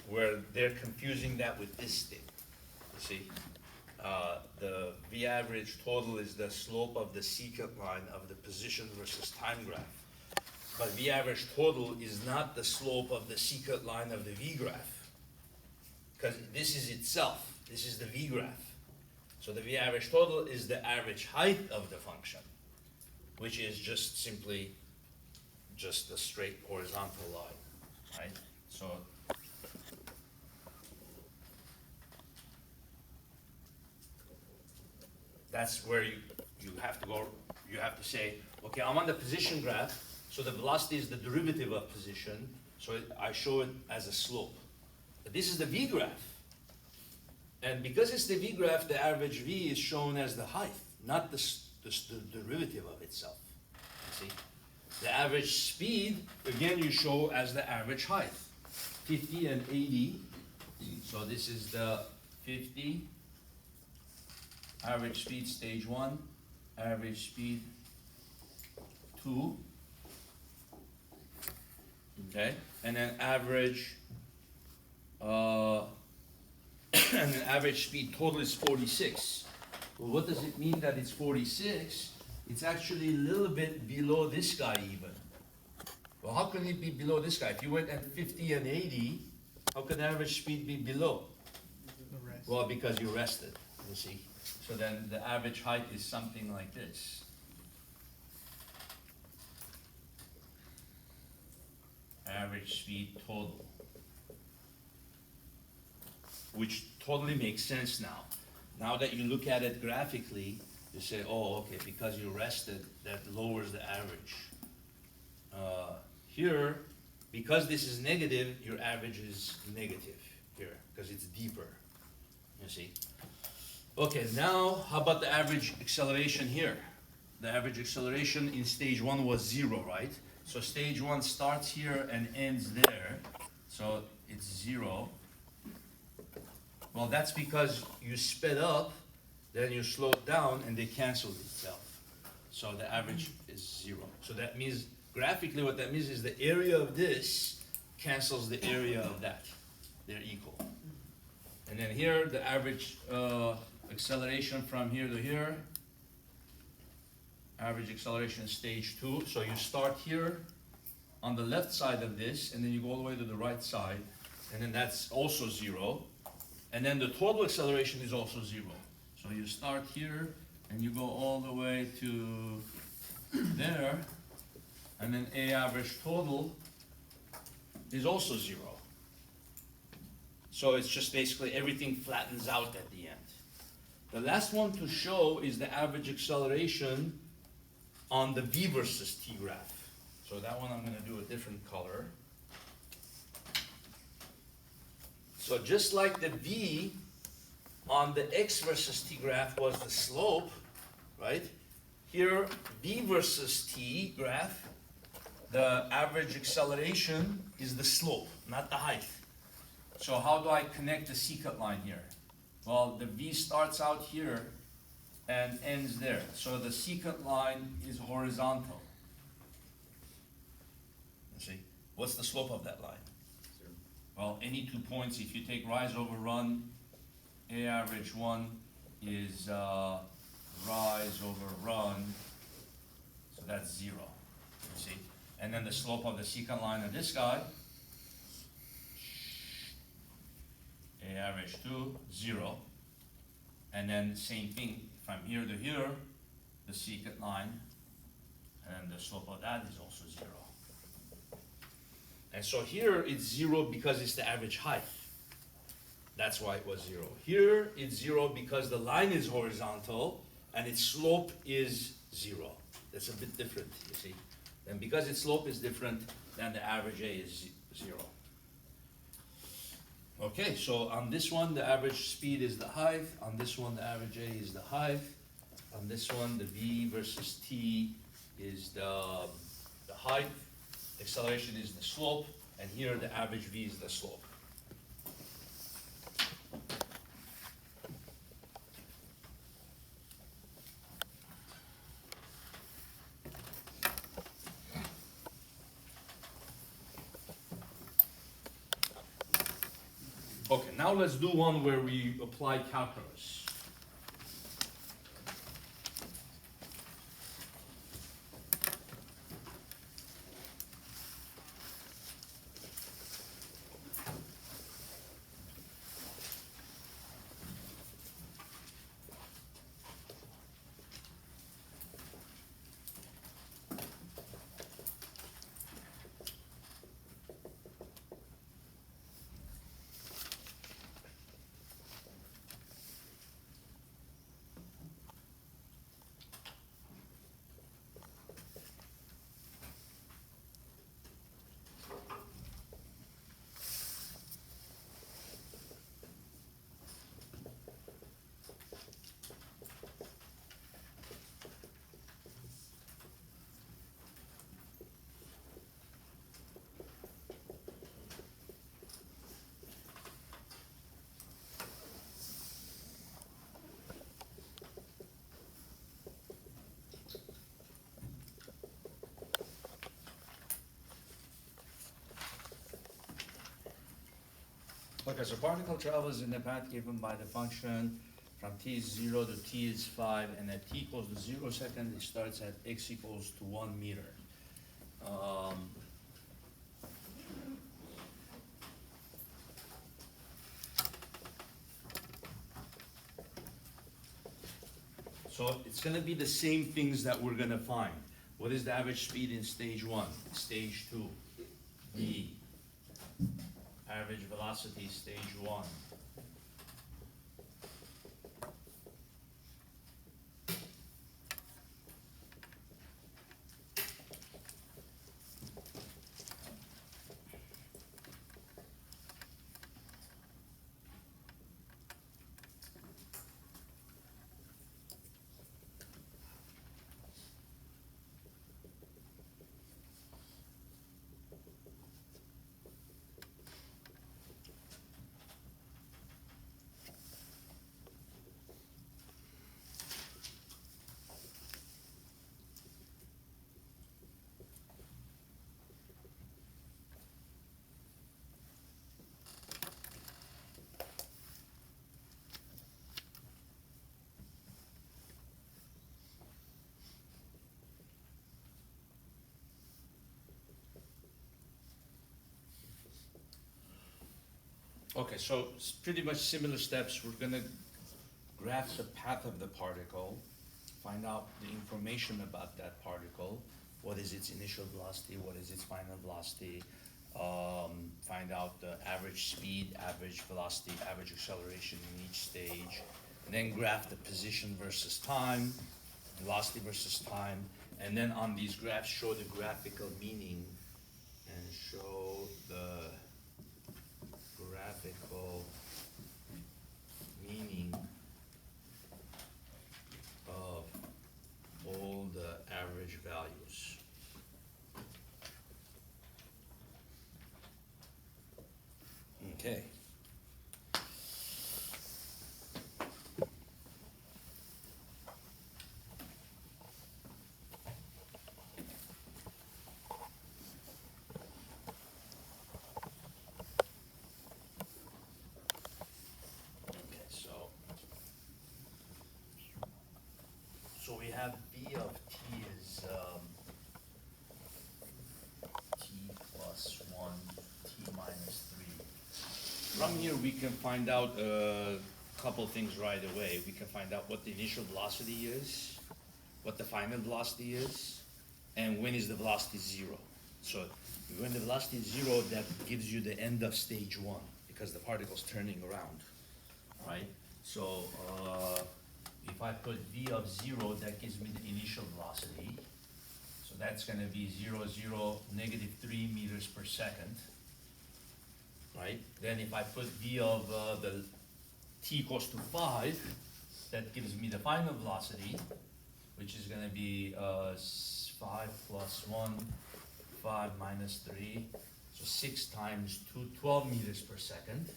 where they're confusing that with this thing. See, the v average total is the slope of the secant line of the position versus time graph. But v average total is not the slope of the secant line of the v graph. Because this is itself, this is the v graph. So the v average total is the average height of the function, which is just simply just a straight horizontal line, right? So that's where you have to go, you have to say, okay, I'm on the position graph, so the velocity is the derivative of position, so I show it as a slope. But this is the v graph. And because it's the v graph, the average v is shown as the height, not the derivative of itself. You see? The average speed, again, you show as the average height. 50 and 80, so this is the 50, average speed stage 1, average speed 2, okay, and then average, and then average speed total is 46. Well, what does it mean that it's 46? It's actually a little bit below this guy even. Well, how can it be below this guy? If you went at 50 and 80, how can average speed be below? Well, because you rested, you see. So then the average height is something like this. Average speed total. Which totally makes sense now. Now that you look at it graphically, you say, oh, okay, because you rested, that lowers the average. Here, because this is negative, your average is negative here, because it's deeper, you see. Okay, now, how about the average acceleration here? The average acceleration in stage 1 was 0, right? So stage 1 starts here and ends there, so it's 0. Well, that's because you sped up, then you slowed down, and they canceled itself. So the average is 0. So that means, graphically what that means is the area of this cancels the area of that. They're equal. And then here, the average acceleration from here to here average acceleration is stage 2. So you start here on the left side of this, and then you go all the way to the right side, and then that's also 0. And then the total acceleration is also 0. So you start here, and you go all the way to there, and then A average total is also 0. So it's just basically everything flattens out at the end. The last one to show is the average acceleration on the V versus T graph. So that one I'm going to do a different color. So just like the V on the X versus T graph was the slope, right? Here, V versus T graph, the average acceleration is the slope, not the height. So how do I connect the secant line here? Well, the V starts out here and ends there. So the secant line is horizontal. You see, what's the slope of that line? Well, any 2 points, if you take rise over run, A average 1 is rise over run, so that's 0, you see? And then the slope of the secant line of this guy, A average 2, 0. And then same thing, from here to here, the secant line, and the slope of that is also 0. And so here it's 0 because it's the average height. That's why it was 0. Here it's 0 because the line is horizontal and its slope is 0. That's a bit different, you see. And because its slope is different, then the average A is 0. Okay, so on this one, the average speed is the height. On this one, the average A is the height. On this one, the V versus T is the height. Acceleration is the slope. And here, the average V is the slope. Okay, now let's do one where we apply calculus. Okay, so particle travels in the path given by the function from t is 0 to t is 5, and at t equals to 0 seconds, it starts at x equals to 1 meter. So it's going to be the same things that we're going to find. What is the average speed in stage 1? Stage 2, v. Average velocity, stage 1. Okay, so it's pretty much similar steps. We're gonna graph the path of the particle, find out the information about that particle. What is its initial velocity, what is its final velocity, find out the average speed, average velocity, average acceleration in each stage, and then graph the position versus time, velocity versus time, and then on these graphs show the graphical meaning and show the graphical meaning of all the average values. Okay. Okay, so we have V of t is t plus 1, t minus 3. From here, we can find out a couple things right away. We can find out what the initial velocity is, what the final velocity is, and when is the velocity 0. So when the velocity is 0, that gives you the end of stage 1, because the particle's turning around, right? So if I put v of 0, that gives me the initial velocity. So that's gonna be 0, 0, negative 3 meters per second, right? Then if I put v of the t equals to 5, that gives me the final velocity, which is gonna be 5 plus 1, 5 minus 3, so 6 times 2, 12 meters per second.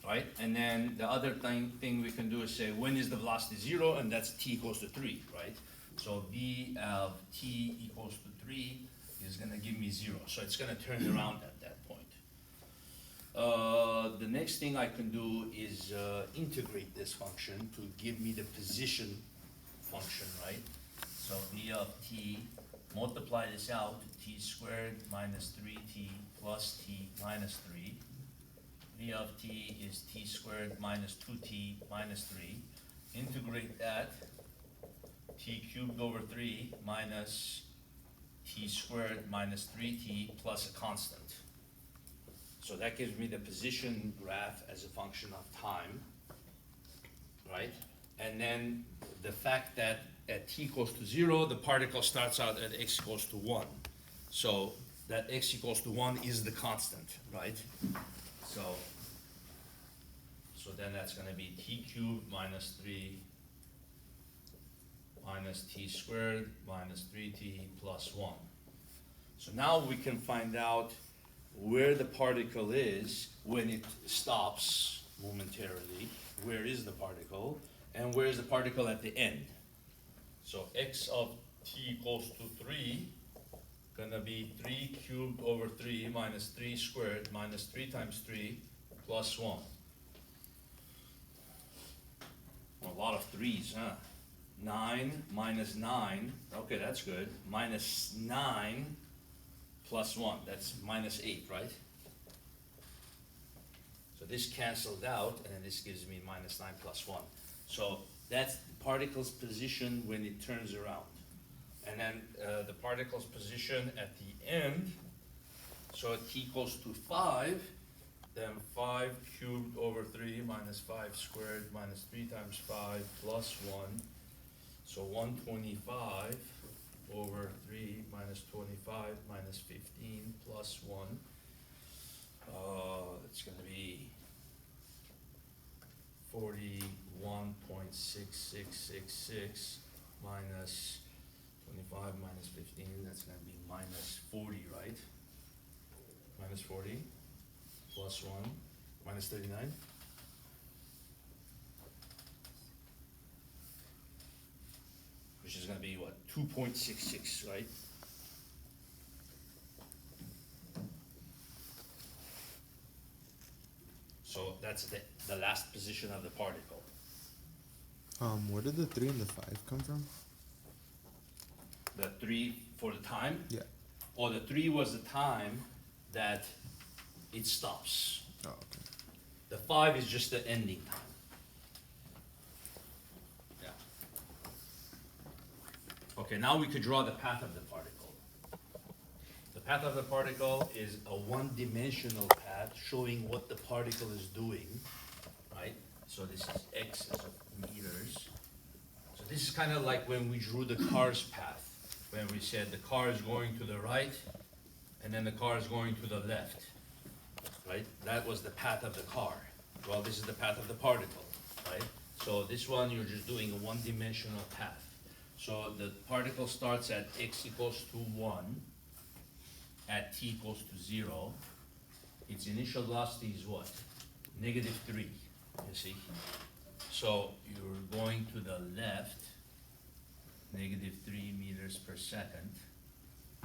Right, and then the other thing we can do is say, when is the velocity 0, and that's t equals to 3, right? So v of t equals to 3 is gonna give me 0, so it's gonna turn around at that point. The next thing I can do is integrate this function to give me the position function, right? So v of t, multiply this out, t squared minus 3t plus t minus 3. V of t is t squared minus 2t minus 3. Integrate that, t cubed over 3 minus t squared minus 3t plus a constant. So that gives me the position graph as a function of time, right? And then the fact that at t equals to 0, the particle starts out at x equals to 1. So that x equals to 1 is the constant, right? So then that's gonna be t cubed minus 3 minus t squared minus 3t plus 1. So now we can find out where the particle is when it stops momentarily. Where is the particle? And where is the particle at the end? So x of t equals to 3, gonna be 3 cubed over 3 minus 3 squared minus 3 times 3 plus 1. A lot of 3's, huh? 9 minus 9, okay, that's good. Minus 9 plus 1, that's minus 8, right? So this cancels out, and then this gives me minus 9 plus 1. So that's the particle's position when it turns around. And then the particle's position at the end, so at t equals to 5, then 5 cubed over 3 minus 5 squared minus 3 times 5 plus 1. So 125 over 3 minus 25 minus 15 plus 1. It's going to be 41.6666 minus 25 minus 15, that's going to be minus 40, right? Minus 40 plus 1, minus 39. Which is going to be what, 2.66, right? So that's the last position of the particle. Where did the 3 and the 5 come from? The 3 for the time? Yeah. Or the 3 was the time that it stops. Oh, okay. The 5 is just the ending time. Yeah. Okay, now we could draw the path of the particle. The path of the particle is a one-dimensional path showing what the particle is doing, right? So this is x as of meters. So this is kind of like when we drew the car's path, when we said the car is going to the right, and then the car is going to the left, right? That was the path of the car. Well, this is the path of the particle, right? So this one, you're just doing a one-dimensional path. So the particle starts at x equals to 1, at t equals to 0. Its initial velocity is what? -3, you see? So you're going to the left, -3 meters per second.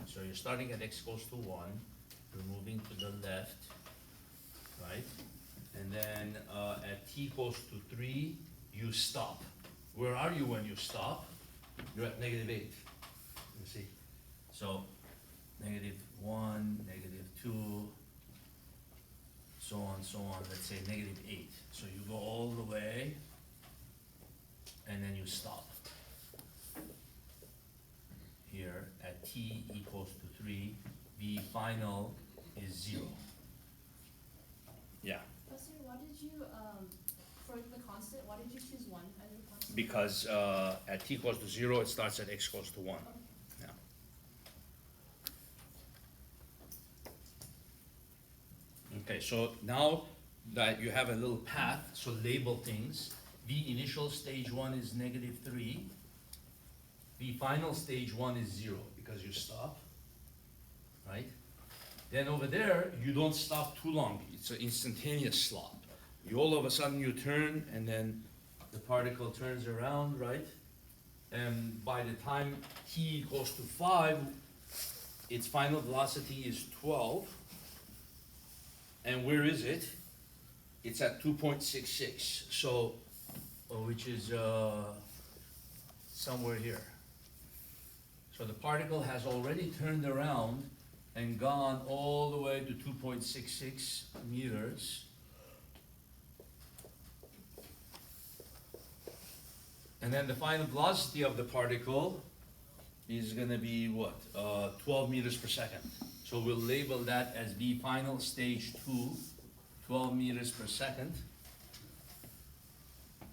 So you're starting at x equals to 1, you're moving to the left, right? And then at t equals to 3, you stop. Where are you when you stop? You're at -8, you see? So -1, -2, so on, let's say -8. So you go all the way, and then you stop. Here at t equals to 3, v final is 0. Yeah, Professor, why did you, for the constant, why did you choose 1 as your constant? because at t equals to 0, it starts at x equals to 1. Okay. Yeah. Okay, so now that you have a little path, so label things. V initial stage 1 is -3. V final stage 1 is 0 because you stop, right? Then over there, you don't stop too long. It's an instantaneous stop. You all of a sudden you turn and then the particle turns around, right? And by the time t equals to 5, its final velocity is 12. And where is it? It's at 2.66, so, which is somewhere here. So the particle has already turned around and gone all the way to 2.66 meters. And then the final velocity of the particle is gonna be what? 12 meters per second. So we'll label that as V final stage 2, 12 meters per second.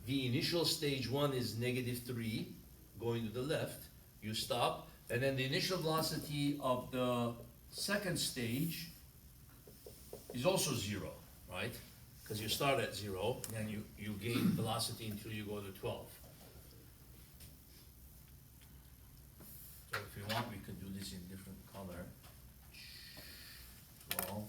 The initial stage 1 is -3, going to the left. You stop, and then the initial velocity of the second stage is also 0, right? Because you start at 0, and you gain velocity until you go to 12. So if you want, we could do this in different color. Well,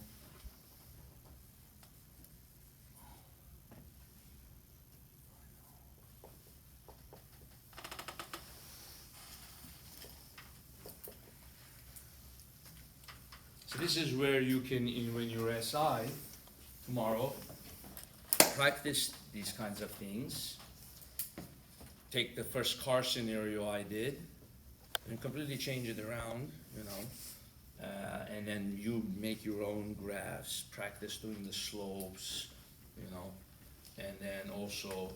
so this is where you can, when you're SI tomorrow, practice these kinds of things. Take the first car scenario I did and completely change it around, you know. And then you make your own graphs, practice doing the slopes, you know, and then also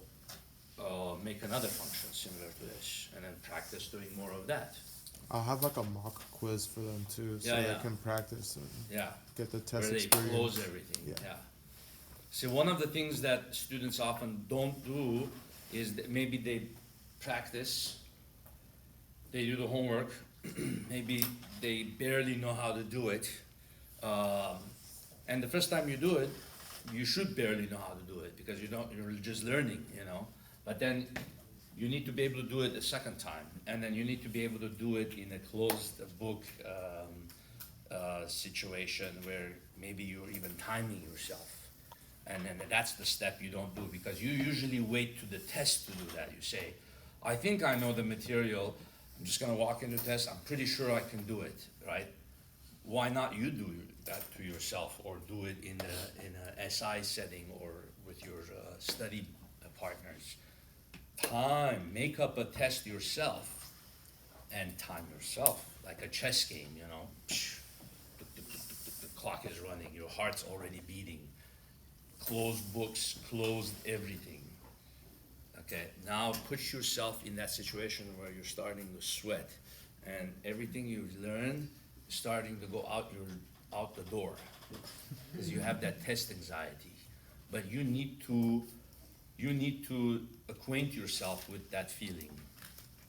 make another function similar to this, and then practice doing more of that. I'll have like a mock quiz for them too, so Yeah, they yeah. can practice and Yeah, get the test where they experience. close everything, Yeah. yeah. See, one of the things that students often don't do is that maybe they practice, they do the homework, maybe they barely know how to do it. And the first time you do it, you should barely know how to do it because you're just learning, you know. But then you need to be able to do it a second time, and then you need to be able to do it in a closed book situation where maybe you're even timing yourself. And then that's the step you don't do because you usually wait to the test to do that. You say, I think I know the material, I'm just gonna walk into the test, I'm pretty sure I can do it, right? Why not you do that to yourself or do it in a SI setting or with your study partners? Time, make up a test yourself and time yourself, like a chess game, you know. The clock is running, your heart's already beating. Closed books, closed everything. Okay, now put yourself in that situation where you're starting to sweat and everything you've learned is starting to go out the door because you have that test anxiety. But you need to acquaint yourself with that feeling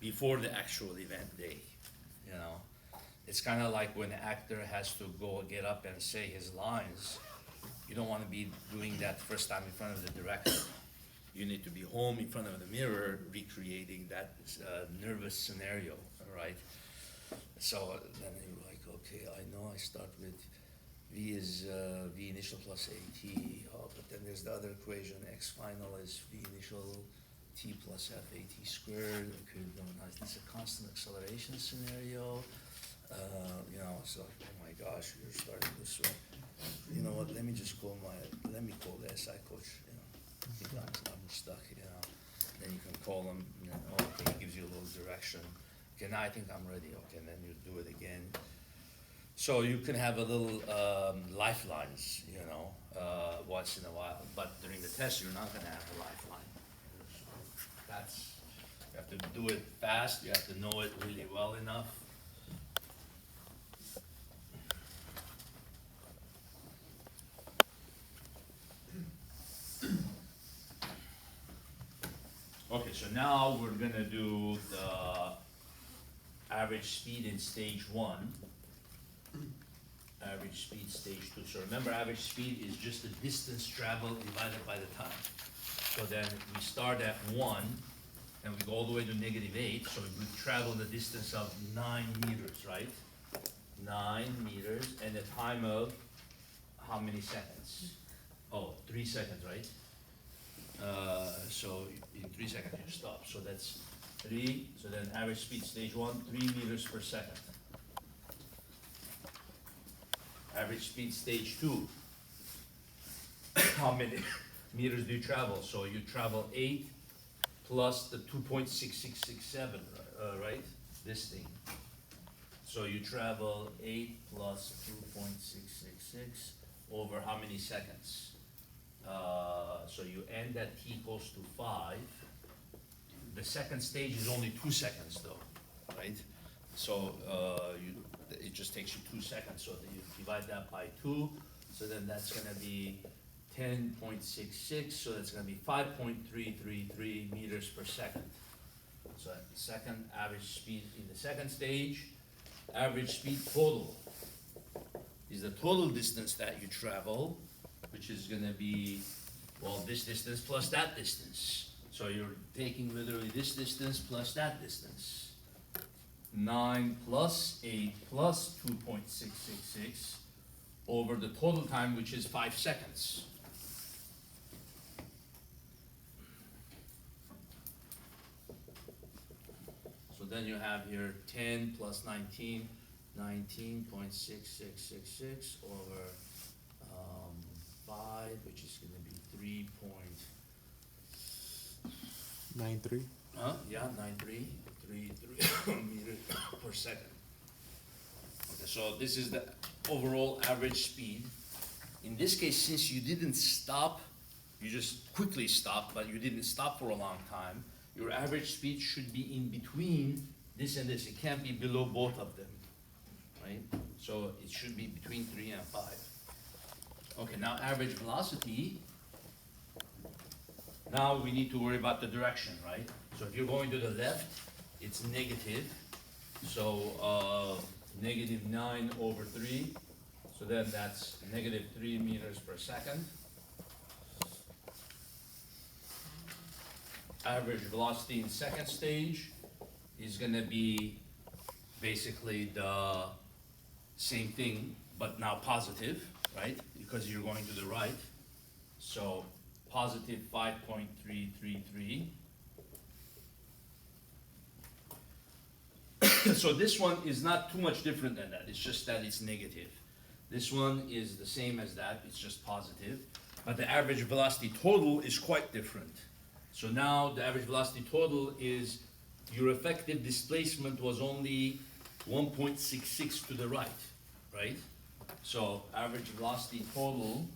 before the actual event day, you know. It's kind of like when an actor has to get up and say his lines. You don't want to be doing that first time in front of the director. You need to be home in front of the mirror recreating that nervous scenario, all right? So then you're like, okay, I know I start with V is V initial plus AT, but then there's the other equation, X final is V initial T plus F AT squared. Okay, no, this is a constant acceleration scenario. You know, it's like, oh my gosh, you're starting to sweat. You know what, let me call the SI coach, you know. He comes, I'm stuck, you know. Then you can call him, you know, okay, he gives you a little direction. Okay, now I think I'm ready, okay, and then you do it again. So you can have a little lifelines, you know, once in a while, but during the test, you're not gonna have a lifeline. So you have to do it fast, you have to know it really well enough. Okay, so now we're gonna do the average speed in stage one. Average speed stage two. So remember, average speed is just the distance traveled divided by the time. So then we start at 1 and we go all the way to -8. So we travel the distance of 9 meters, right? 9 meters and a time of how many seconds? Oh, 3 seconds, right? So in 3 seconds you stop. So that's 3. So then average speed stage 1, 3 meters per second. Average speed stage 2. How many meters do you travel? So you travel 8 plus the 2.6667, right? This thing. So you travel 8 plus 2.666 over how many seconds? So you end at t equals to 5. The second stage is only 2 seconds though, right? So it just takes you 2 seconds. So you divide that by 2. So then that's gonna be 10.66. So that's gonna be 5.333 meters per second. So at the second average speed in the second stage, average speed total is the total distance that you travel, which is gonna be, well, this distance plus that distance. So you're taking literally this distance plus that distance. 9 plus 8 plus 2.666 over the total time, which is 5 seconds. So then you have here 10 plus 19, 19.6666 over 5, which is gonna be 9.3. Yeah, 9.333 meters per second. Okay, so this is the overall average speed. In this case, since you didn't stop, you just quickly stopped, but you didn't stop for a long time, your average speed should be in between this and this. It can't be below both of them, right? So it should be between 3 and 5. Okay, now average velocity. Now we need to worry about the direction, right? So if you're going to the left, it's negative. So -9 over 3. So then that's -3 meters per second. Average velocity in second stage is gonna be basically the same thing, but now positive, right? Because you're going to the right. So positive 5.333. So this one is not too much different than that. It's just that it's negative. This one is the same as that. It's just positive. But the average velocity total is quite different. So now the average velocity total is your effective displacement was only 1.66 to the right, right? So average velocity total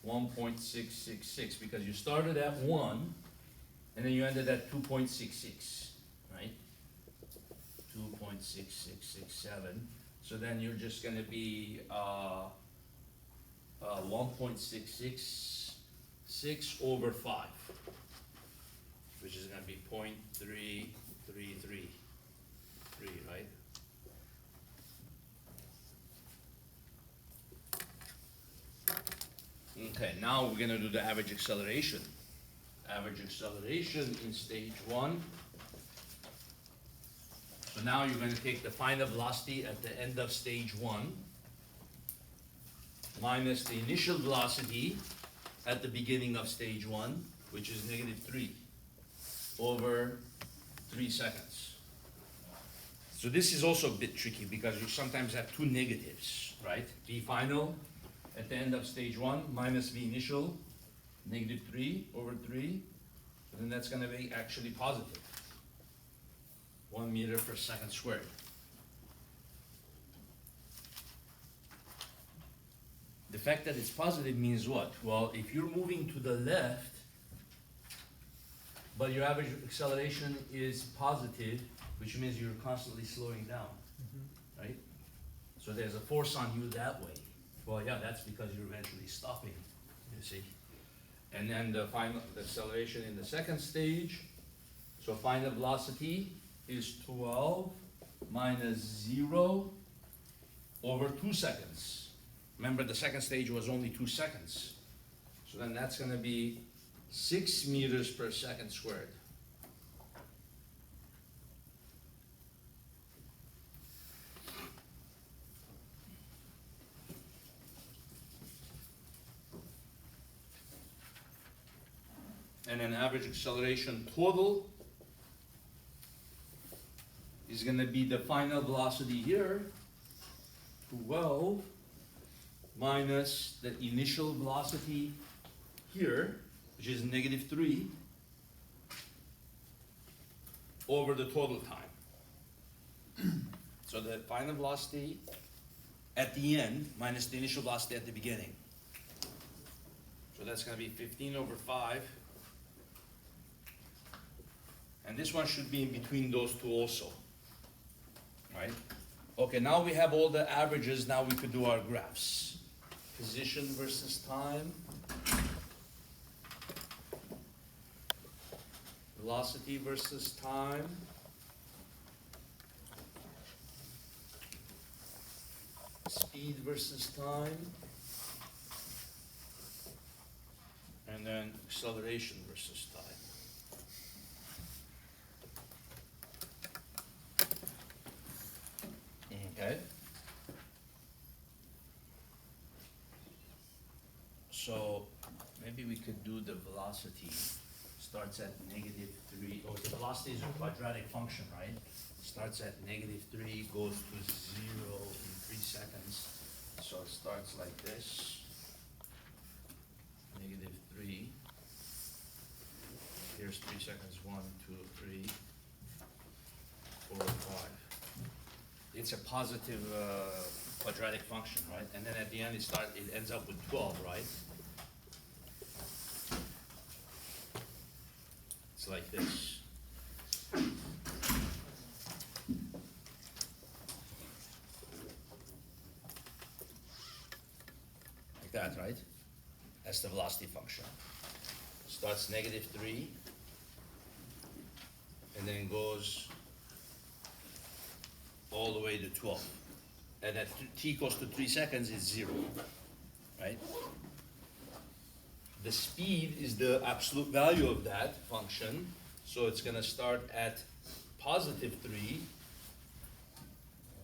1.666, because you started at 1 and then you ended at 2.66, right? 2.6667. So then you're just going to be 1.666 over 5, which is going to be 0.3333, right? Okay, now we're going to do the average acceleration. Average acceleration in stage 1. So now you're going to take the final velocity at the end of stage 1 minus the initial velocity at the beginning of stage 1, which is -3 over 3 seconds. So this is also a bit tricky because you sometimes have two negatives, right? V final at the end of stage 1 minus V initial, -3 over 3, and then that's going to be actually positive. 1 meter per second squared. The fact that it's positive means what? Well, if you're moving to the left, but your average acceleration is positive, which means you're constantly slowing down, right? So there's a force on you that way. Well, yeah, that's because you're eventually stopping, you see. And then the final acceleration in the second stage, so final velocity is 12 minus 0 over 2 seconds. Remember, the second stage was only 2 seconds. So then that's going to be 6 meters per second squared. And then average acceleration total is going to be the final velocity here, 12 minus the initial velocity here, which is -3, over the total time. So the final velocity at the end minus the initial velocity at the beginning. So that's going to be 15 over 5. And this one should be in between those two also, right? Okay, now we have all the averages. Now we could do our graphs. Position versus time. Velocity versus time. Speed versus time. And then acceleration versus time. Okay. So maybe we could do the velocity. Starts at -3. Oh, the velocity is a quadratic function, right? Starts at -3, goes to 0 in 3 seconds. So it starts like this. -3. Here's 3 seconds. 1, 2, 3, 4, 5. It's a positive quadratic function, right? And then at the end it ends up with 12, right? It's like this. Like that, right? That's the velocity function. Starts -3 and then goes all the way to 12. And at t equals to 3 seconds, it's 0, right? The speed is the absolute value of that function, so it's going to start at +3,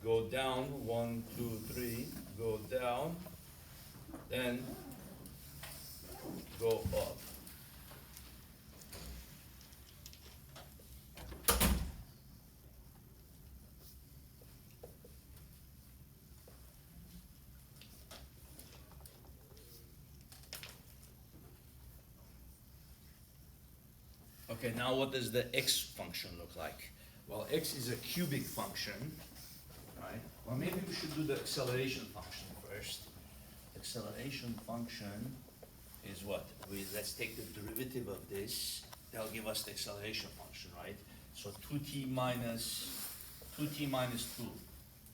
go down, 1, 2, 3, go down, then go up. Okay, now what does the x function look like? Well, x is a cubic function, right? Well, maybe we should do the acceleration function first. Acceleration function is what? Let's take the derivative of this. That'll give us the acceleration function, right? So 2t minus 2.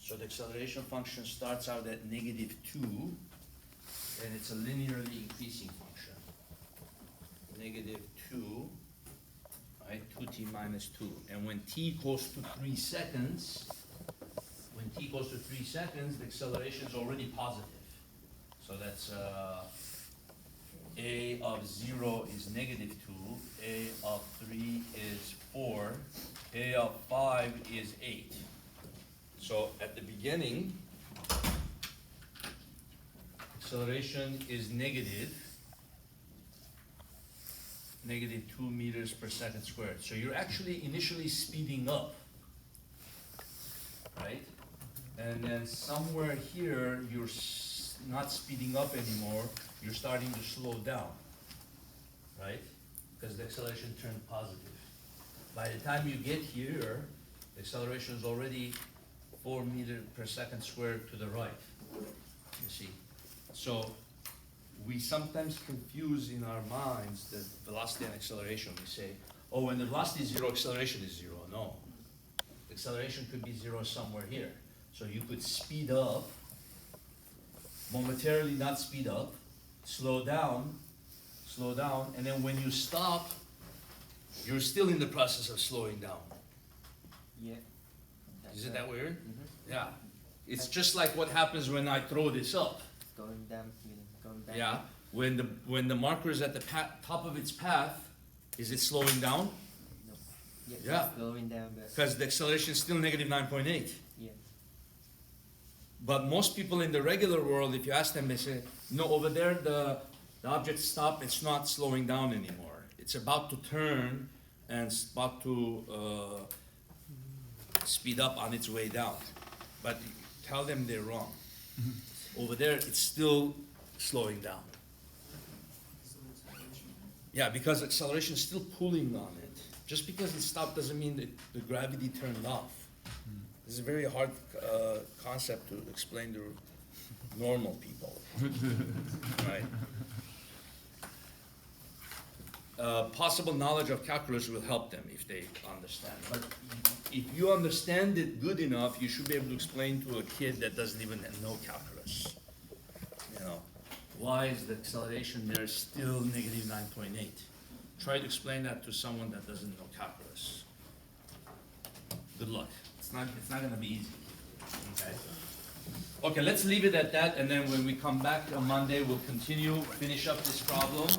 So the acceleration function starts out at -2, and it's a linearly increasing function. -2, right? 2t minus 2. And when t goes to 3 seconds, the acceleration is already positive. So that's a of 0 is -2, a of 3 is 4, a of 5 is 8. So at the beginning, acceleration is -2 meters per second squared. So you're actually initially speeding up, right? And then somewhere here, you're not speeding up anymore, you're starting to slow down, right? Because the acceleration turned positive. By the time you get here, the acceleration is already 4 meters per second squared to the right, you see. So we sometimes confuse in our minds the velocity and acceleration. We say, oh, when the velocity is 0, acceleration is 0. No, acceleration could be 0 somewhere here. So you could speed up, momentarily not speed up, slow down, and then when you stop, you're still in the process of slowing down. Yeah. That's Isn't right. that weird? Mhm. Yeah. It's just like what happens when I throw this up. Going down, going back. Yeah. When the marker is at the top of its path, is it slowing down? No. Yeah. Yeah. It's slowing down, but Because the acceleration is still -9.8. yeah. But most people in the regular world, if you ask them, they say, no, over there the object stopped, it's not slowing down anymore. It's about to turn and it's about to speed up on its way down. But tell them they're wrong. Over there, it's still slowing down. Yeah, because acceleration is still pulling on it. Just because it stopped doesn't mean that the gravity turned off. This is a very hard concept to explain to normal people, right? Possible knowledge of calculus will help them if they understand. But if you understand it good enough, you should be able to explain to a kid that doesn't even know calculus. You know, why is the acceleration there still -9.8? Try to explain that to someone that doesn't know calculus. Good luck. It's not gonna be easy. Okay. Okay, let's leave it at that, and then when we come back on Monday, we'll continue, finish up this problem.